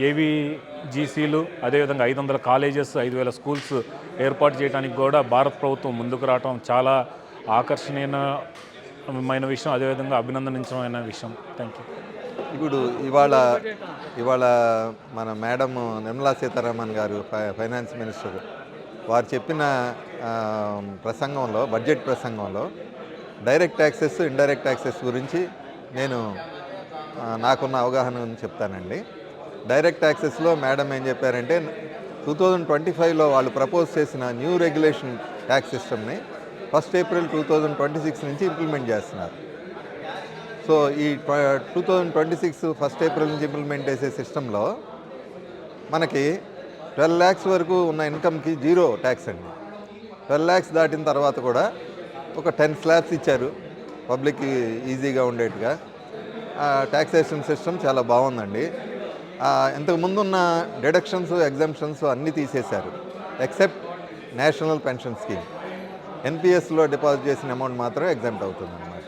ఏవీజీసీలు, అదేవిధంగా 500 కాలేజెస్, 5,000 స్కూల్స్ ఏర్పాటు చేయడానికి కూడా భారత ప్రభుత్వం ముందుకు రావడం చాలా ఆకర్షణీయమైన విషయం, అదేవిధంగా అభినందనించమైన విషయం. Thank you. ఇప్పుడు ఇవాళ మన మేడం నిర్మలా సీతారామన్ గారు ఫైనాన్స్ మినిస్టర్ వారు చెప్పిన ప్రసంగంలో, బడ్జెట్ ప్రసంగంలో డైరెక్ట్ ట్యాక్సెస్, ఇండైరెక్ట్ ట్యాక్సెస్ గురించి నేను నాకున్న అవగాహన చెప్తానండి. డైరెక్ట్ ట్యాక్సెస్లో మేడం ఏం చెప్పారంటే 2025లో వాళ్ళు ప్రపోజ్ చేసిన న్యూ రెగ్యులేషన్ ట్యాక్స్ సిస్టమ్ని 1 ఏప్రిల్ 2026 నుంచి ఇంప్లిమెంట్ చేస్తున్నారు. సో ఈ 2026 1 ఏప్రిల్ నుంచి ఇంప్లిమెంట్ చేసే సిస్టంలో మనకి 12 lakhs వరకు ఉన్న ఇన్కమ్కి 0 ట్యాక్స్ అండి. 12 lakhs దాటిన తర్వాత కూడా ఒక 10 slabs ఇచ్చారు పబ్లిక్ ఈజీగా ఉండేట్టుగా. ట్యాక్సేషన్ సిస్టమ్ చాలా బాగుందండి. ఇంతకుముందున్న డిడక్షన్స్, ఎగ్జంప్షన్స్ అన్నీ తీసేశారు, ఎక్సెప్ట్ నేషనల్ పెన్షన్ స్కీమ్. ఎన్పిఎస్లో డిపాజిట్ చేసిన అమౌంట్ మాత్రమే ఎగ్జామ్ట్ అవుతుంది అనమాట.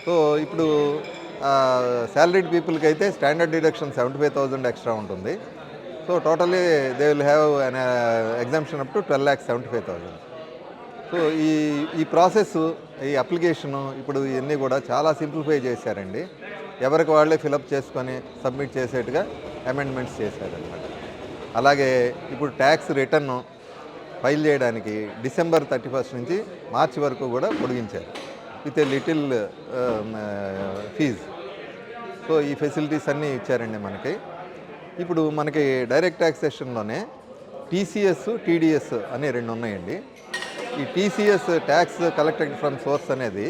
సో ఇప్పుడు శాలరీడ్ పీపుల్కి అయితే స్టాండర్డ్ డిడక్షన్ 75,000 ఎక్స్ట్రా ఉంటుంది. So totally they will have an exemption up to 12,75,000. So ఈ ప్రాసెస్, ఈ అప్లికేషను ఇప్పుడు ఇవన్నీ కూడా చాలా సింప్లిఫై చేశారండి. ఎవరికి వాళ్ళే ఫిలప్ చేసుకొని సబ్మిట్ చేసేట్టుగా అమెండ్మెంట్స్ చేశారనమాట. అలాగే ఇప్పుడు ట్యాక్స్ రిటర్న్ ఫైల్ చేయడానికి December 31 నుంచి మార్చి వరకు కూడా పొడిగించారు with a little fees. So ఈ ఫెసిలిటీస్ అన్నీ ఇచ్చారండి మనకి. ఇప్పుడు మనకి డైరెక్ట్ ట్యాక్సేషన్లోనే టీసీఎస్, టీడీఎస్ అనే 2 ఉన్నాయండి. ఈ TCS, tax collected from source అనేది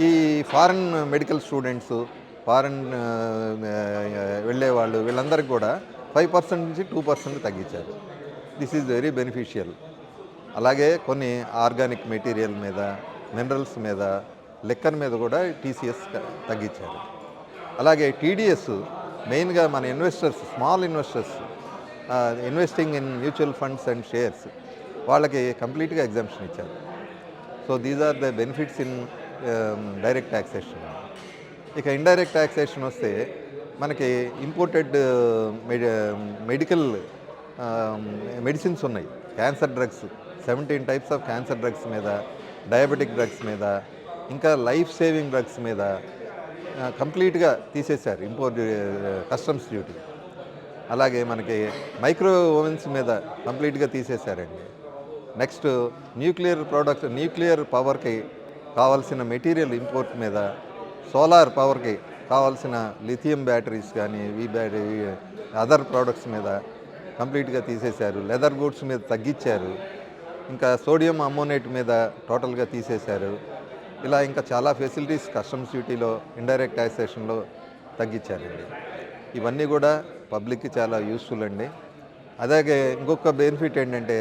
ఈ ఫారెన్ మెడికల్ స్టూడెంట్స్, ఫారెన్ వెళ్ళేవాళ్ళు, వీళ్ళందరికీ కూడా 5% నుంచి 2% తగ్గించారు. This is very beneficial. అలాగే కొన్ని ఆర్గానిక్ మెటీరియల్ మీద, మినరల్స్ మీద, లిక్కర్ మీద కూడా టీసీఎస్ తగ్గించారు. అలాగే టీడీఎస్ మెయిన్గా మన investors, small investors investing in mutual funds and shares, వాళ్ళకి కంప్లీట్గా ఎగ్జామ్షన్ ఇచ్చారు. So these are the benefits in direct taxation. ఇక ఇండైరెక్ట్ ట్యాక్సేషన్ వస్తే మనకి ఇంపోర్టెడ్ మెడికల్ మెడిసిన్స్ ఉన్నాయి. Cancer drugs, 17 types of cancer drugs మీద, డయాబెటిక్ డ్రగ్స్ మీద, ఇంకా లైఫ్ సేవింగ్ డ్రగ్స్ మీద కంప్లీట్గా తీసేశారు ఇంపోర్ట్ కస్టమ్స్ డ్యూటీ. అలాగే మనకి మైక్రో ఓవెన్స్ మీద కంప్లీట్గా తీసేశారండి. నెక్స్ట్ న్యూక్లియర్ పవర్కి కావాల్సిన మెటీరియల్ ఇంపోర్ట్ మీద, సోలార్ పవర్కి కావాల్సిన లిథియం బ్యాటరీస్ కానీ, అదర్ ప్రోడక్ట్స్ మీద కంప్లీట్గా తీసేశారు. లెదర్ గూడ్స్ మీద తగ్గించారు. ఇంకా సోడియం అమ్మోనేట్ మీద టోటల్గా తీసేశారు. ఇలా ఇంకా చాలా ఫెసిలిటీస్ కస్టమ్స్ డ్యూటీలో, ఇండైరెక్ట్ టాక్సేషన్లో తగ్గించారండి. ఇవన్నీ కూడా పబ్లిక్కి చాలా యూస్ఫుల్ అండి. అలాగే ఇంకొక బెనిఫిట్ ఏంటంటే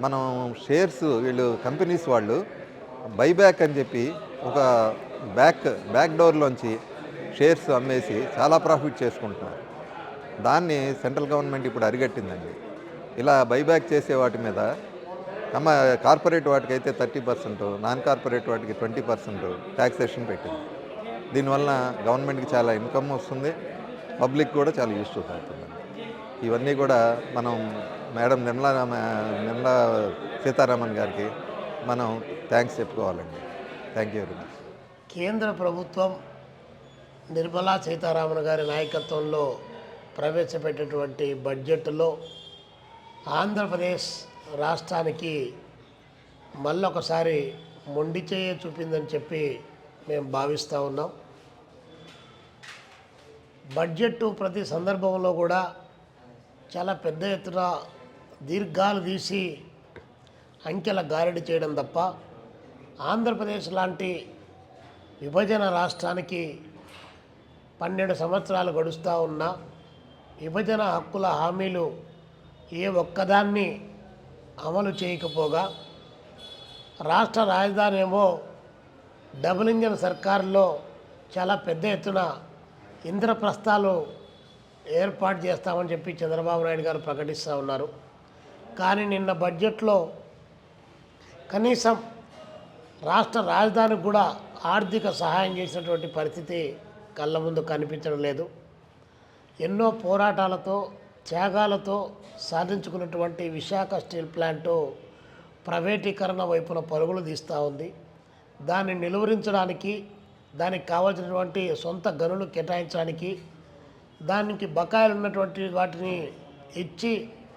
మనం షేర్స్ వీళ్ళు కంపెనీస్ వాళ్ళు బైబ్యాక్ అని చెప్పి ఒక బ్యాక్ డోర్లోంచి షేర్స్ అమ్మేసి చాలా ప్రాఫిట్ చేసుకుంటున్నారు. దాన్ని సెంట్రల్ గవర్నమెంట్ ఇప్పుడు అరిగట్టిందండి. ఇలా బైబ్యాక్ చేసే వాటి మీద కార్పొరేట్ వాటికి అయితే 30%, నాన్ కార్పొరేట్ వాటికి 20% ట్యాక్సేషన్ పెట్టింది. దీనివల్ల గవర్నమెంట్కి చాలా ఇన్కమ్ వస్తుంది, పబ్లిక్ కూడా చాలా యూస్ఫుల్ అవుతుందండి. ఇవన్నీ కూడా మనం మేడం నిర్మలా సీతారామన్ గారికి మనం థ్యాంక్స్ చెప్పుకోవాలండి. Thank you very much. కేంద్ర ప్రభుత్వం నిర్మలా సీతారామన్ గారి నాయకత్వంలో ప్రవేశపెట్టినటువంటి బడ్జెట్లో ఆంధ్రప్రదేశ్ రాష్ట్రానికి మళ్ళొకసారి మొండి చేయ చూపిందని చెప్పి మేము భావిస్తూ ఉన్నాం. బడ్జెట్ ప్రతి సందర్భంలో కూడా చాలా పెద్ద ఎత్తున దీర్ఘాలు తీసి అంకెల గారడి చేయడం తప్ప ఆంధ్రప్రదేశ్ లాంటి విభజన రాష్ట్రానికి 12 సంవత్సరాలు గడుస్తూ ఉన్నా విభజన హక్కుల హామీలు ఏ ఒక్కదాన్ని అమలు చేయకపోగా రాష్ట్ర రాజధాని ఏమో డబుల్ ఇంజన్ సర్కారులో చాలా పెద్ద ఎత్తున ఇంద్రప్రస్థాలు ఏర్పాటు చేస్తామని చెప్పి చంద్రబాబు నాయుడు గారు ప్రకటిస్తూ ఉన్నారు. కానీ నిన్న బడ్జెట్లో కనీసం రాష్ట్ర రాజధానికి కూడా ఆర్థిక సహాయం చేసినటువంటి పరిస్థితి కళ్ళ ముందు కనిపించడం లేదు. ఎన్నో పోరాటాలతో త్యాగాలతో సాధించుకున్నటువంటి విశాఖ స్టీల్ ప్లాంటు ప్రైవేటీకరణ వైపున పరుగులు తీస్తూ ఉంది. దాన్ని నిలువరించడానికి, దానికి కావాల్సినటువంటి సొంత గనులు కేటాయించడానికి, దానికి బకాయిలు ఉన్నటువంటి వాటిని ఇచ్చి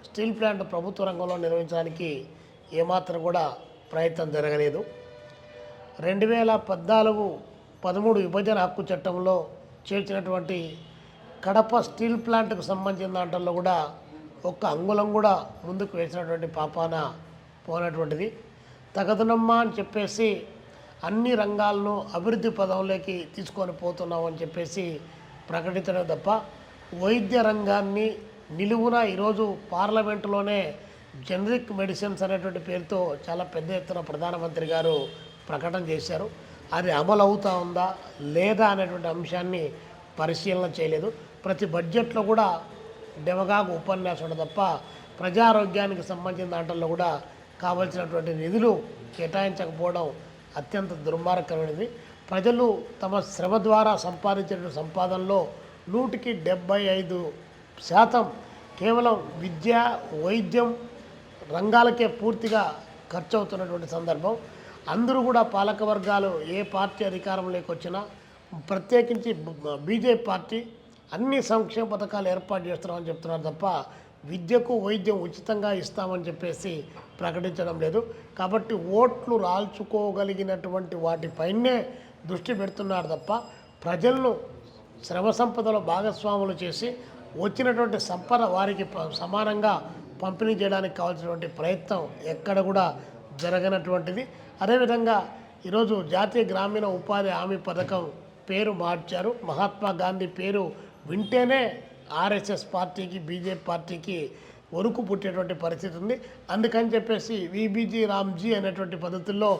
స్టీల్ ప్లాంట్ ప్రభుత్వ రంగంలో నిర్వహించడానికి ఏమాత్రం కూడా ప్రయత్నం జరగలేదు. 2014-13 విభజన హక్కు చట్టంలో చేర్చినటువంటి కడప స్టీల్ ప్లాంట్కు సంబంధించిన దాంట్లో కూడా ఒక్క అంగుళం కూడా ముందుకు వేసినటువంటి పాపాన పోనటువంటిది. తగదునమ్మా అని చెప్పేసి అన్ని రంగాలను అభివృద్ధి పదంలోకి తీసుకొని పోతున్నామని చెప్పేసి ప్రకటించడం తప్ప వైద్య రంగాన్ని నిలువున ఈరోజు పార్లమెంటులోనే జనరిక్ మెడిసిన్స్ అనేటువంటి పేరుతో చాలా పెద్ద ఎత్తున ప్రధానమంత్రి గారు ప్రకటన చేశారు. అది అమలు అవుతూ ఉందా లేదా అనేటువంటి అంశాన్ని పరిశీలన చేయలేదు. ప్రతి బడ్జెట్లో కూడా డెమగాగు ఉపన్యాసం తప్ప ప్రజారోగ్యానికి సంబంధించిన దాంట్లో కూడా కావలసినటువంటి నిధులు కేటాయించకపోవడం అత్యంత దుర్మార్గమైనది. ప్రజలు తమ శ్రమ ద్వారా సంపాదించిన సంపాదనలో 175% కేవలం విద్య, వైద్యం రంగాలకే పూర్తిగా ఖర్చు అవుతున్నటువంటి సందర్భం. అందరూ కూడా పాలక వర్గాలు ఏ పార్టీ అధికారంలోకి వచ్చినా, ప్రత్యేకించి బీజేపీ పార్టీ అన్ని సంక్షేమ పథకాలు ఏర్పాటు చేస్తున్నామని చెప్తున్నారు తప్ప విద్యకు వైద్యం ఉచితంగా ఇస్తామని చెప్పేసి ప్రకటించడం లేదు. కాబట్టి ఓట్లు రాల్చుకోగలిగినటువంటి వాటిపైనే దృష్టి పెడుతున్నారు తప్ప ప్రజలను శ్రమ సంపదలో భాగస్వాములు చేసి వచ్చినటువంటి సంపద వారికి సమానంగా పంపిణీ చేయడానికి కావాల్సినటువంటి ప్రయత్నం ఎక్కడ కూడా జరగనటువంటిది. అదేవిధంగా ఈరోజు జాతీయ గ్రామీణ ఉపాధి హామీ పథకం పేరు మార్చారు. మహాత్మా గాంధీ పేరు వింటేనే ఆర్ఎస్ఎస్ పార్టీకి, బీజేపీ పార్టీకి వణుకు పుట్టేటువంటి పరిస్థితి ఉంది. అందుకని చెప్పేసి విబీజీ రామ్జీ అనేటువంటి పద్ధతుల్లో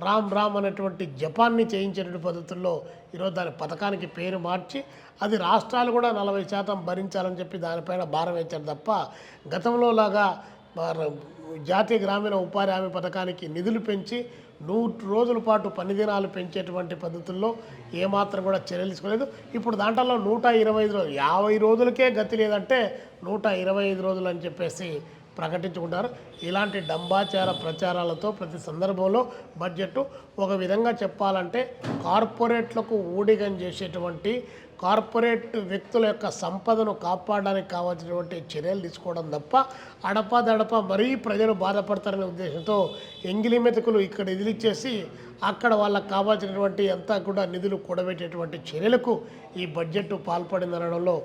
రామ్ అనేటువంటి జపాన్ని చేయించేటువంటి పద్ధతుల్లో ఈరోజు దాని పథకానికి పేరు మార్చి అది రాష్ట్రాలు కూడా 40% భరించాలని చెప్పి దానిపైన భారం వేశారు తప్ప గతంలో లాగా జాతీయ గ్రామీణ ఉపాధి హామీ పథకానికి నిధులు పెంచి 100 రోజుల పాటు పని దినాలు పెంచేటువంటి పద్ధతుల్లో ఏమాత్రం కూడా చర్యలు తీసుకోలేదు. ఇప్పుడు దాంట్లో 125 రోజులు, 50 రోజులకే గతి లేదంటే 125 రోజులు అని చెప్పేసి ప్రకటించుకుంటారు. ఇలాంటి డంబాచార ప్రచారాలతో ప్రతి సందర్భంలో బడ్జెట్ ఒక విధంగా చెప్పాలంటే కార్పొరేట్లకు ఊడిగం చేసేటువంటి, కార్పొరేట్ వ్యక్తుల యొక్క సంపదను కాపాడడానికి కావాల్సినటువంటి చర్యలు తీసుకోవడం తప్ప అడపదడప మరీ ప్రజలు బాధపడతారనే ఉద్దేశంతో ఎంగిలి మెతుకులు ఇక్కడ ఎదిలిచ్చేసి అక్కడ వాళ్ళకు కావాల్సినటువంటి అంతా కూడా నిధులు కూడబెట్టేటువంటి చర్యలకు ఈ బడ్జెట్ పాల్పడిందనడంలో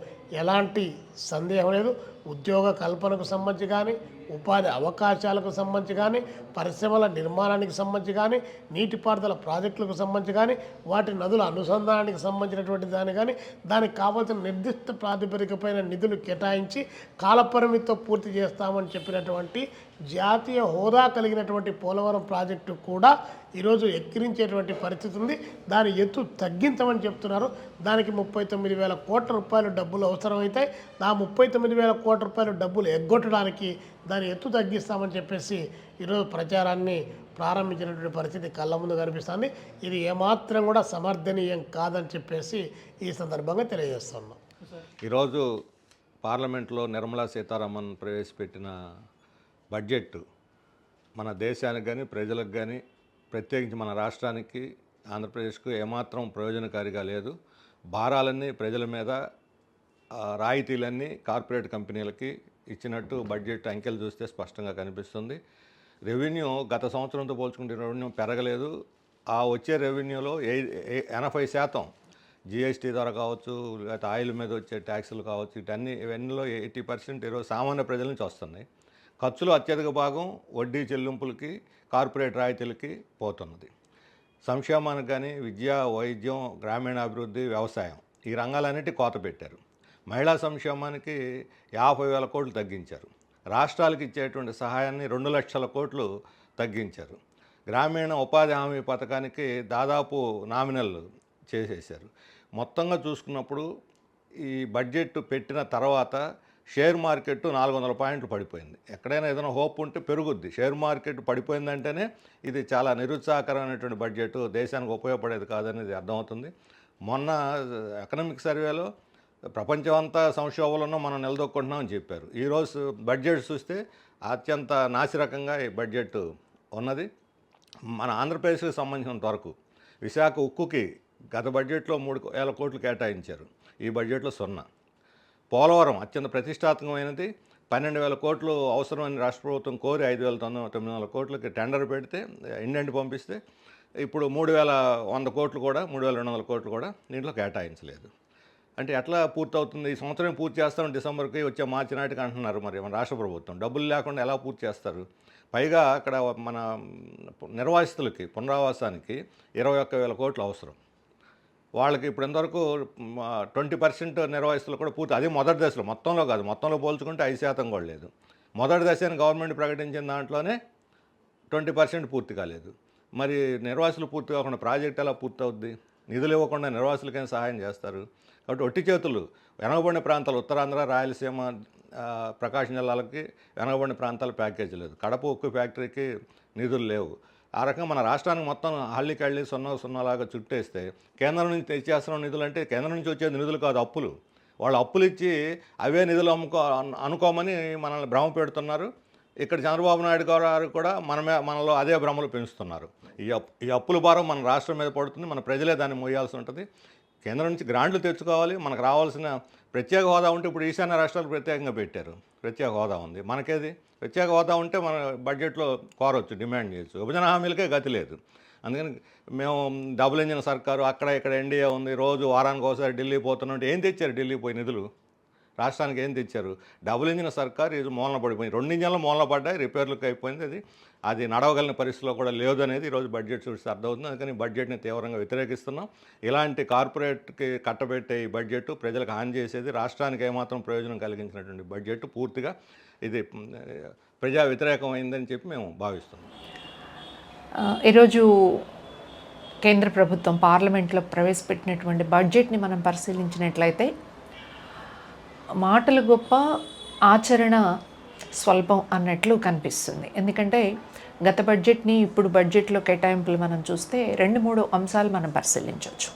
ఎలాంటి సందేహం లేదు. ఉద్యోగ కల్పనకు సంబంధించి కానీ, ఉపాధి అవకాశాలకు సంబంధించి కానీ, పరిశ్రమల నిర్మాణానికి సంబంధించి కానీ, నీటిపారుదల ప్రాజెక్టులకు సంబంధించి కానీ, వాటి నదుల అనుసంధానానికి సంబంధించినటువంటి దాన్ని కానీ, దానికి కావాల్సిన నిర్దిష్ట ప్రాతిపదికపైన నిధులు కేటాయించి కాలపరిమితితో పూర్తి చేస్తామని చెప్పినటువంటి జాతీయ హోదా కలిగినటువంటి పోలవరం ప్రాజెక్టు కూడా ఈరోజు ఎక్కిరించేటువంటి పరిస్థితి ఉంది. దాని ఎత్తు తగ్గించమని చెప్తున్నారు. దానికి 39,000 కోట్ల రూపాయలు డబ్బులు అవసరమవుతాయి. ఆ 39,000 కోట్ల రూపాయలు డబ్బులు ఎగ్గొట్టడానికి దాని ఎత్తు తగ్గిస్తామని చెప్పేసి ఈరోజు ప్రచారాన్ని ప్రారంభించినటువంటి పరిస్థితి కళ్ళ ముందు కనిపిస్తుంది. ఇది ఏమాత్రం కూడా సమర్థనీయం కాదని చెప్పేసి ఈ సందర్భంగా తెలియజేస్తున్నాం. ఈరోజు పార్లమెంట్లో నిర్మలా సీతారామన్ ప్రవేశపెట్టిన బడ్జెట్ మన దేశానికి కానీ ప్రజలకు కానీ ప్రత్యేకించి మన రాష్ట్రానికి ఆంధ్రప్రదేశ్కు ఏమాత్రం ప్రయోజనకారిగా లేదు. భారాలన్నీ ప్రజల మీద, రాయితీలన్నీ కార్పొరేట్ కంపెనీలకి ఇచ్చినట్టు బడ్జెట్ అంకెలు చూస్తే స్పష్టంగా కనిపిస్తుంది. రెవెన్యూ గత సంవత్సరంతో పోల్చుకుంటే రెవెన్యూ పెరగలేదు. ఆ వచ్చే రెవెన్యూలో 80% జిఎస్టీ ద్వారా కావచ్చు, లేకపోతే ఆయిల్ మీద వచ్చే ట్యాక్సులు కావచ్చు, ఇవన్నీలో 80% ఈరోజు సామాన్య ప్రజల నుంచి వస్తున్నాయి. ఖర్చులు అత్యధిక భాగం వడ్డీ చెల్లింపులకి, కార్పొరేట్ రాయితీలకి పోతున్నది. సంక్షేమానికి కానీ విద్య, వైద్యం, గ్రామీణాభివృద్ధి, వ్యవసాయం ఈ రంగాలన్నిటి కోత పెట్టారు. మహిళా సంక్షేమానికి 50,000 కోట్లు తగ్గించారు. రాష్ట్రాలకు ఇచ్చేటువంటి సహాయాన్ని 2 లక్షల కోట్లు తగ్గించారు. గ్రామీణ ఉపాధి హామీ పథకానికి దాదాపు నామినల్ చేసేశారు. మొత్తంగా చూసుకున్నప్పుడు ఈ బడ్జెట్ పెట్టిన తర్వాత షేర్ మార్కెట్ 400 పాయింట్లు పడిపోయింది. ఎక్కడైనా ఏదైనా హోప్ ఉంటే పెరుగుద్ది. షేర్ మార్కెట్ పడిపోయిందంటేనే ఇది చాలా నిరుత్సాహకరమైనటువంటి బడ్జెట్, దేశానికి ఉపయోగపడేది కాదనేది అర్థమవుతుంది. మొన్న ఎకనామిక్ సర్వేలో ప్రపంచం అంతా సంక్షోభంలో మనం నిలదొక్కుంటున్నామని చెప్పారు. ఈరోజు బడ్జెట్ చూస్తే అత్యంత నాసిరకంగా ఈ బడ్జెట్ ఉన్నది. మన ఆంధ్రప్రదేశ్కి సంబంధించినంత వరకు విశాఖ ఉక్కుకి గత బడ్జెట్లో 3,000 కోట్లు కేటాయించారు. ఈ బడ్జెట్లో 0. పోలవరం అత్యంత ప్రతిష్టాత్మకమైనది. 12,000 కోట్లు అవసరమని రాష్ట్ర ప్రభుత్వం కోరి 5,900 కోట్లకి టెండర్ పెడితే ఇండెంట్ పంపిస్తే ఇప్పుడు 3,100 కోట్లు కూడా 3,200 కోట్లు కూడా దీంట్లో కేటాయించలేదు. అంటే ఎట్లా పూర్తవుతుంది? ఈ సంవత్సరం పూర్తి చేస్తాం, డిసెంబర్కి వచ్చే మార్చి నాటికి అంటున్నారు. మరి మన రాష్ట్ర ప్రభుత్వం డబ్బులు లేకుండా ఎలా పూర్తి చేస్తారు? పైగా అక్కడ మన నిర్వాసితులకి పునరావాసానికి 21,000 కోట్లు అవసరం. వాళ్ళకి ఇప్పుడు ఎంతవరకు 20% నిర్వహిస్తులు కూడా పూర్తి, అది మొదటి దశలో, మొత్తంలో కాదు. మొత్తంలో పోల్చుకుంటే 5% కూడా లేదు. మొదటి దశని గవర్నమెంట్ ప్రకటించిన దాంట్లోనే 20% పూర్తి కాలేదు. మరి నిర్వాసులు పూర్తి కాకుండా ప్రాజెక్ట్ ఎలా పూర్తి అవుద్ది? నిధులు ఇవ్వకుండా నిర్వాసులకైనా సహాయం చేస్తారు. కాబట్టి ఒట్టి చేతులు వెనకబడిన ప్రాంతాలు, ఉత్తరాంధ్ర, రాయలసీమ, ప్రకాశం జిల్లాలకి వెనకబడిన ప్రాంతాల ప్యాకేజీ లేదు. కడప ఉక్కు ఫ్యాక్టరీకి నిధులు లేవు. ఆ రకంగా మన రాష్ట్రానికి మొత్తం హళ్ళికళ్ళి 0 లాగా చుట్టేస్తే కేంద్రం నుంచి తెచ్చేస్తున్న నిధులు అంటే కేంద్రం నుంచి వచ్చే నిధులు కాదు, అప్పులు. వాళ్ళు అప్పులు ఇచ్చి అవే నిధులు అనుకోమని మనల్ని భ్రమ పెడుతున్నారు. ఇక్కడ చంద్రబాబు నాయుడు గారు కూడా మనలో అదే భ్రమలు పెంచుతున్నారు. ఈ అప్పుల భారం మన రాష్ట్రం మీద పడుతుంది. మన ప్రజలే దాన్ని మోయాల్సి ఉంటుంది. కేంద్రం నుంచి గ్రాంట్లు తెచ్చుకోవాలి. మనకు రావాల్సిన ప్రత్యేక హోదా ఉంటే ఇప్పుడు ఈశాన్య రాష్ట్రాలు ప్రత్యేకంగా పెట్టారు. ప్రత్యేక హోదా ఉంది. మనకేది ప్రత్యేక హోదా ఉంటే మన బడ్జెట్లో కోరవచ్చు, డిమాండ్ చేయొచ్చు. విభజన హామీలకే గతి లేదు. అందుకని మేము డబుల్ ఇంజిన్ సర్కారు, అక్కడ ఇక్కడ ఎన్డీఏ ఉంది, రోజు వారానికి ఒకసారి ఢిల్లీ పోతున్నట్టు ఏం తెచ్చారు? ఢిల్లీ పోయి నిధులు రాష్ట్రానికి ఏం తెచ్చారు? డబుల్ ఇంజిన్ సర్కారు ఇది మూలన పడిపోయింది. 2 ఇంజన్లు మూలన పడ్డాయి, రిపేర్లకు అయిపోయింది. అది నడవగలిగిన పరిస్థితిలో కూడా లేదు అనేది ఈరోజు బడ్జెట్ చూస్తే అర్థమవుతుంది. అందుకని బడ్జెట్ని తీవ్రంగా వ్యతిరేకిస్తున్నాం. ఇలాంటి కార్పొరేట్కి కట్టబెట్టే ఈ బడ్జెట్ ప్రజలకు హాని చేసేది, రాష్ట్రానికి ఏమాత్రం ప్రయోజనం కలిగించినటువంటి బడ్జెట్ పూర్తిగా ఇది ప్రజా వ్యతిరేకమైందని చెప్పి మేము భావిస్తున్నాం. ఈరోజు కేంద్ర ప్రభుత్వం పార్లమెంట్లో ప్రవేశపెట్టినటువంటి బడ్జెట్ని మనం పరిశీలించినట్లయితే మాటలు గొప్ప, ఆచరణ స్వల్పం అన్నట్లు కనిపిస్తుంది. ఎందుకంటే గత బడ్జెట్ని ఇప్పుడు బడ్జెట్లో కేటాయింపులు మనం చూస్తే 2-3 అంశాలు మనం పరిశీలించవచ్చు.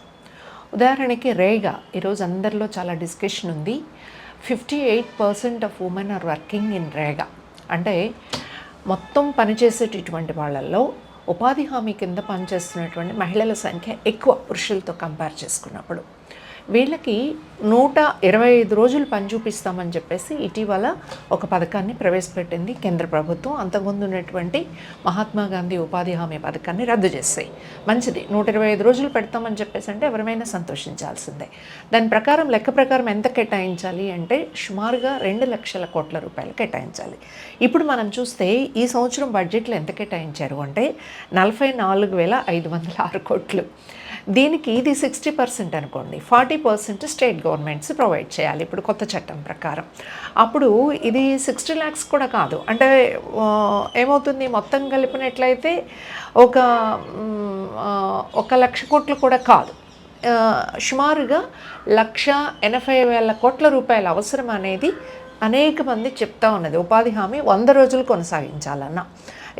ఉదాహరణకి రేగా, ఈరోజు అందరిలో చాలా డిస్కషన్ ఉంది. 58% of women are working in రేగా. అంటే మొత్తం పనిచేసేటటువంటి వాళ్ళల్లో ఉపాధి హామీ కింద పనిచేస్తున్నటువంటి మహిళల సంఖ్య ఎక్కువ పురుషులతో కంపేర్ చేసుకున్నప్పుడు. వీళ్ళకి 125 రోజులు పని చూపిస్తామని చెప్పేసి ఇటీవల ఒక పథకాన్ని ప్రవేశపెట్టింది కేంద్ర ప్రభుత్వం. అంతకుముందు ఉన్నటువంటి మహాత్మా గాంధీ ఉపాధి హామీ పథకాన్ని రద్దు చేస్తాయి. మంచిది, 125 రోజులు పెడతామని చెప్పేసి అంటే ఎవరైనా సంతోషించాల్సిందే. దాని ప్రకారం లెక్క ప్రకారం ఎంత కేటాయించాలి అంటే సుమారుగా 2 లక్షల కోట్ల రూపాయలు కేటాయించాలి. ఇప్పుడు మనం చూస్తే ఈ సంవత్సరం బడ్జెట్లో ఎంత కేటాయించారు అంటే 44,506 కోట్లు. దీనికి ఇది 60% అనుకోండి, 40% స్టేట్ గవర్నమెంట్స్ ప్రొవైడ్ చేయాలి ఇప్పుడు కొత్త చట్టం ప్రకారం. అప్పుడు ఇది 60 lakhs కూడా కాదు, అంటే ఏమవుతుంది మొత్తం కలిపినట్లయితే ఒక 1,00,000 కోట్లు కూడా కాదు, సుమారుగా 1,80,000 కోట్ల రూపాయల అవసరం అనేది అనేక మంది చెప్తా ఉన్నది. ఉపాధి హామీ 100 రోజులు కొనసాగించాలన్నా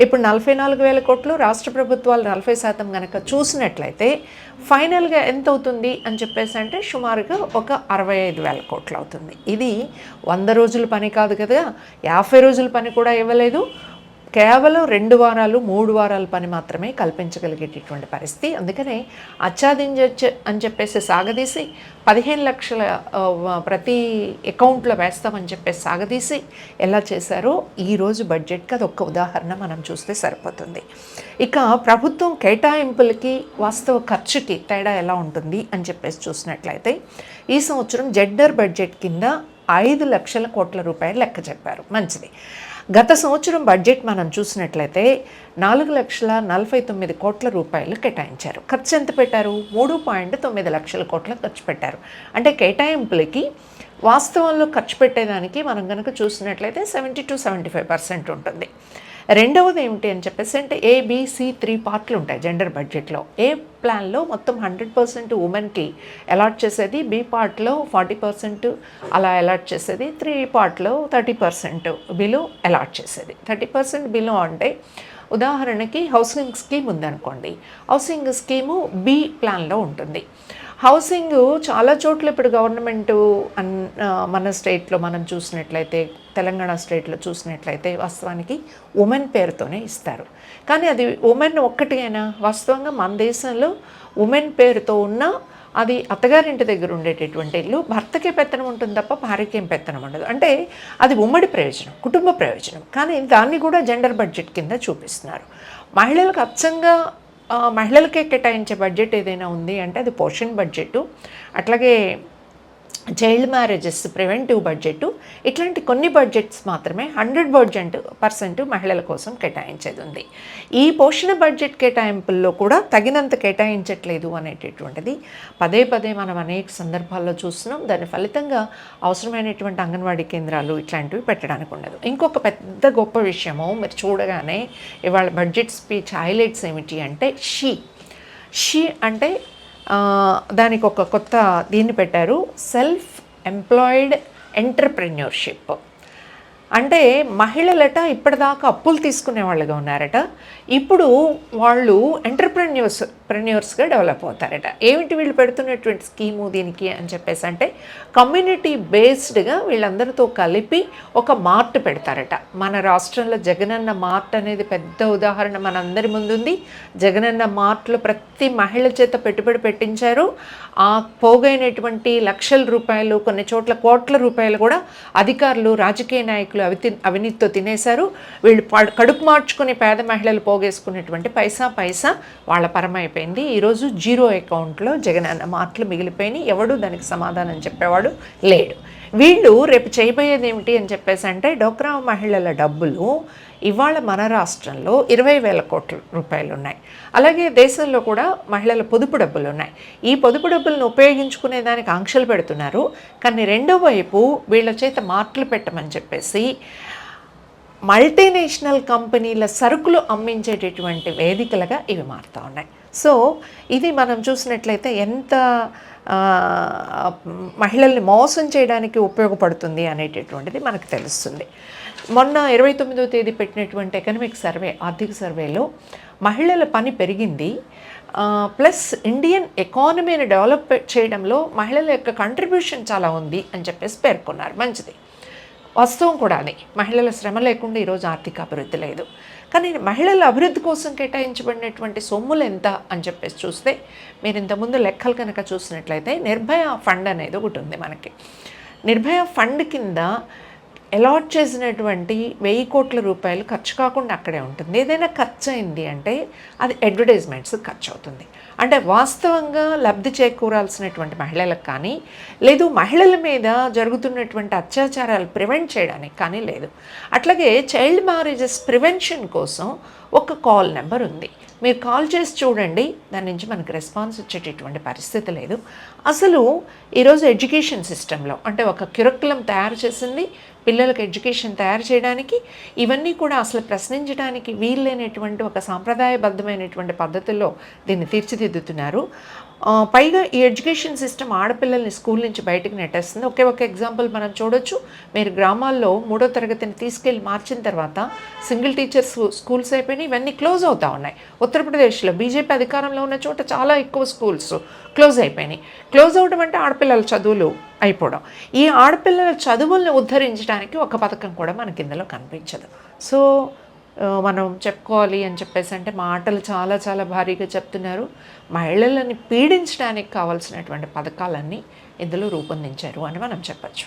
ఇప్పుడు 44,000 కోట్లు, రాష్ట్ర ప్రభుత్వాలు 40% కనుక చూసినట్లయితే ఫైనల్గా ఎంత అవుతుంది అని చెప్పేసి అంటే సుమారుగా ఒక 65,000 కోట్లు అవుతుంది. ఇది 100 రోజుల పని కాదు కదా, 50 రోజుల పని కూడా ఇవ్వలేదు, కేవలం 2 వారాలు 3 వారాల పని మాత్రమే కల్పించగలిగేటటువంటి పరిస్థితి. అందుకనే అచ్చాదించ అని చెప్పేసి సాగదీసి 15 లక్షల ప్రతి అకౌంట్లో వేస్తామని చెప్పేసి సాగదీసి ఎలా చేశారో ఈరోజు బడ్జెట్కి అది ఒక్క ఉదాహరణ మనం చూస్తే సరిపోతుంది. ఇక ప్రభుత్వం కేటాయింపులకి వాస్తవ ఖర్చుకి తేడా ఎలా ఉంటుంది అని చెప్పేసి చూసినట్లయితే ఈ సంవత్సరం జెడ్డర్ బడ్జెట్ కింద 5 లక్షల కోట్ల రూపాయలు లెక్క చెప్పారు. మంచిది. గత సంవత్సరం బడ్జెట్ మనం చూసినట్లయితే 4,49,00,000 కోట్ల రూపాయలు కేటాయించారు. ఖర్చు ఎంత పెట్టారు? 3.9 లక్షల కోట్ల ఖర్చు పెట్టారు. అంటే కేటాయింపులకి వాస్తవంలో ఖర్చు పెట్టేదానికి మనం కనుక చూసినట్లయితే 70 to 75% ఉంటుంది. రెండవది ఏమిటి అని చెప్పేసి అంటే ABC 3 పార్ట్లు ఉంటాయి జెండర్ బడ్జెట్లో. ఏ ప్లాన్లో మొత్తం 100% ఉమెన్కి అలాట్ చేసేది, బి పార్ట్లో 40% అలా అలాట్ చేసేది, 3 పార్ట్లో 30% బిలో అలాట్ చేసేది. 30% బిలో అంటే ఉదాహరణకి హౌసింగ్ స్కీమ్ ఉందనుకోండి, హౌసింగ్ స్కీము బి ప్లాన్లో ఉంటుంది. హౌసింగ్ చాలా చోట్ల ఇప్పుడు గవర్నమెంటు మన స్టేట్లో మనం చూసినట్లయితే, తెలంగాణ స్టేట్లో చూసినట్లయితే వాస్తవానికి ఉమెన్ పేరుతోనే ఇస్తారు. కానీ అది ఉమెన్ ఒక్కటికైనా వాస్తవంగా మన దేశంలో ఉమెన్ పేరుతో ఉన్న అది అత్తగారింటి దగ్గర ఉండేటటువంటి ఇల్లు, భర్తకే పెత్తనం ఉంటుంది తప్ప భార్యకేం పెత్తనం ఉండదు. అంటే అది ఉమ్మడి ప్రయోజనం, కుటుంబ ప్రయోజనం. కానీ దాన్ని కూడా జెండర్ బడ్జెట్ కింద చూపిస్తున్నారు. మహిళలకు అచ్చంగా మహిళలకే కేటాయించే బడ్జెట్ ఏదైనా ఉంది అంటే అది పోషన్ బడ్జెట్, అట్లాగే చైల్డ్ మ్యారేజెస్ ప్రివెంటివ్ బడ్జెట్, ఇట్లాంటి కొన్ని బడ్జెట్స్ మాత్రమే 100% మహిళల కోసం కేటాయించేది ఉంది. ఈ పోషణ బడ్జెట్ కేటాయింపుల్లో కూడా తగినంత కేటాయించట్లేదు అనేటటువంటిది పదే పదే మనం అనేక సందర్భాల్లో చూస్తున్నాం. దాని ఫలితంగా అవసరమైనటువంటి అంగన్వాడీ కేంద్రాలు ఇట్లాంటివి పెట్టడానికి ఉండదు. ఇంకొక పెద్ద గొప్ప విషయము మీరు చూడగానే ఇవాళ బడ్జెట్ స్పీచ్ హైలైట్స్ ఏమిటి అంటే షీ అంటే దానికి ఒక కొత్త దీన్ని పెట్టారు, సెల్ఫ్ ఎంప్లాయిడ్ ఎంటర్ప్రెన్యూర్షిప్. అంటే మహిళలట ఇప్పటిదాకా అప్పులు తీసుకునే వాళ్ళుగా ఉన్నారట, ఇప్పుడు వాళ్ళు ఎంటర్ప్రెన్యూర్స్గా డెవలప్ అవుతారట. ఏమిటి వీళ్ళు పెడుతున్నటువంటి స్కీము దీనికి అని చెప్పేసి అంటే కమ్యూనిటీ బేస్డ్గా వీళ్ళందరితో కలిపి ఒక మార్ట్ పెడతారట. మన రాష్ట్రంలో జగనన్న మార్ట్ అనేది పెద్ద ఉదాహరణ మనందరి ముందుంది. జగనన్న మార్ట్లో ప్రతి మహిళ చేత పెట్టుబడి పెట్టించారు. ఆ పోగైనటువంటి లక్షల రూపాయలు, కొన్ని చోట్ల కోట్ల రూపాయలు కూడా అధికారులు, రాజకీయ నాయకులు అవినీతితో తినేశారు. వీళ్ళు కడుపు మార్చుకుని పేద మహిళలు పోగేసుకున్నటువంటి పైసా వాళ్ళ పరమైపోయింది. ఈరోజు జీరో అకౌంట్లో జగనన్న మార్ట్లు మిగిలిపోయినాయి. ఎవడు దానికి సమాధానం చెప్పేవాడు లేడు. వీళ్ళు రేపు చేయబోయేది ఏమిటి అని చెప్పేసి అంటే డోక్రా మహిళల డబ్బులు ఇవాళ మన రాష్ట్రంలో 20,000 కోట్ల రూపాయలు ఉన్నాయి. అలాగే దేశంలో కూడా మహిళల పొదుపు డబ్బులు ఉన్నాయి. ఈ పొదుపు డబ్బులను ఉపయోగించుకునే దానికి ఆంక్షలు పెడుతున్నారు. కానీ రెండో వైపు వీళ్ళ చేత మార్ట్లు పెట్టమని చెప్పేసి మల్టీనేషనల్ కంపెనీల సరుకులు అమ్మించేటటువంటి వేదికలుగా ఇవి మారుతూ ఉన్నాయి. సో ఇది మనం చూసినట్లయితే ఎంత మహిళల్ని మోసం చేయడానికి ఉపయోగపడుతుంది అనేటటువంటిది మనకు తెలుస్తుంది. మొన్న 29వ తేదీ పెట్టినటువంటి ఎకనామిక్ సర్వే, ఆర్థిక సర్వేలో మహిళల పని పెరిగింది, ప్లస్ ఇండియన్ ఎకానమీని డెవలప్ చేయడంలో మహిళల యొక్క కంట్రిబ్యూషన్ చాలా ఉంది అని చెప్పేసి పేర్కొన్నారు. మంచిది. వాస్తవం కూడా అది. మహిళల శ్రమ లేకుండా ఈరోజు ఆర్థిక అభివృద్ధి లేదు. కానీ మహిళల అభివృద్ధి కోసం కేటాయించబడినటువంటి సొమ్ములు ఎంత అని చెప్పేసి చూస్తే, మీరు ఇంతకుముందు లెక్కలు కనుక చూసినట్లయితే నిర్భయ ఫండ్ అనేది ఒకటి ఉంది మనకి. నిర్భయ ఫండ్ కింద అలాట్ చేసినటువంటి 1000 కోట్ల రూపాయలు ఖర్చు కాకుండా అక్కడే ఉంటుంది. ఏదైనా ఖర్చు అయింది అంటే అది అడ్వర్టైజ్మెంట్స్ ఖర్చు అవుతుంది. అంటే వాస్తవంగా లబ్ధి చేకూరాల్సినటువంటి మహిళలకు కానీ, లేదు మహిళల మీద జరుగుతున్నటువంటి అత్యాచారాలు ప్రివెంట్ చేయడానికి కానీ లేదు. అట్లాగే చైల్డ్ మ్యారేజెస్ ప్రివెన్షన్ కోసం ఒక కాల్ నెంబర్ ఉంది. మీరు కాల్ చేసి చూడండి, దాని నుంచి మనకు రెస్పాన్స్ వచ్చేటటువంటి పరిస్థితి లేదు. అసలు ఈరోజు ఎడ్యుకేషన్ సిస్టంలో అంటే ఒక క్యురికులం తయారు చేసింది పిల్లలకు ఎడ్యుకేషన్ తయారు చేయడానికి, ఇవన్నీ కూడా అసలు ప్రశ్నించడానికి వీల్లేనటువంటి ఒక సాంప్రదాయబద్ధమైనటువంటి పద్ధతుల్లో దీన్ని తీర్చిదిద్దుతున్నారు. పైగా ఈ ఎడ్యుకేషన్ సిస్టమ్ ఆడపిల్లల్ని స్కూల్ నుంచి బయటకు నెట్టేస్తుంది. ఒకే ఒక ఎగ్జాంపుల్ మనం చూడొచ్చు. మీరు గ్రామాల్లో 3వ తరగతిని తీసుకెళ్ళి మార్చిన తర్వాత సింగిల్ టీచర్స్ స్కూల్స్ అయిపోయినాయి, ఇవన్నీ క్లోజ్ అవుతూ ఉన్నాయి. ఉత్తరప్రదేశ్లో బీజేపీ అధికారంలో ఉన్న చోట చాలా ఎక్కువ స్కూల్స్ క్లోజ్ అయిపోయినాయి. క్లోజ్ అవ్వడం అంటే ఆడపిల్లల చదువులు అయిపోవడం. ఈ ఆడపిల్లల చదువుల్ని ఉద్ధరించడానికి ఒక పథకం కూడా మనకి ఇందులో కనిపించదు. సో మనం చెప్పుకోవాలి అని చెప్పేసి అంటే మాటలు చాలా చాలా భారీగా చెప్తున్నారు. మహిళలని పీడించడానికి కావాల్సినటువంటి పథకాలన్నీ ఇందులో రూపొందించారు అని మనం చెప్పచ్చు.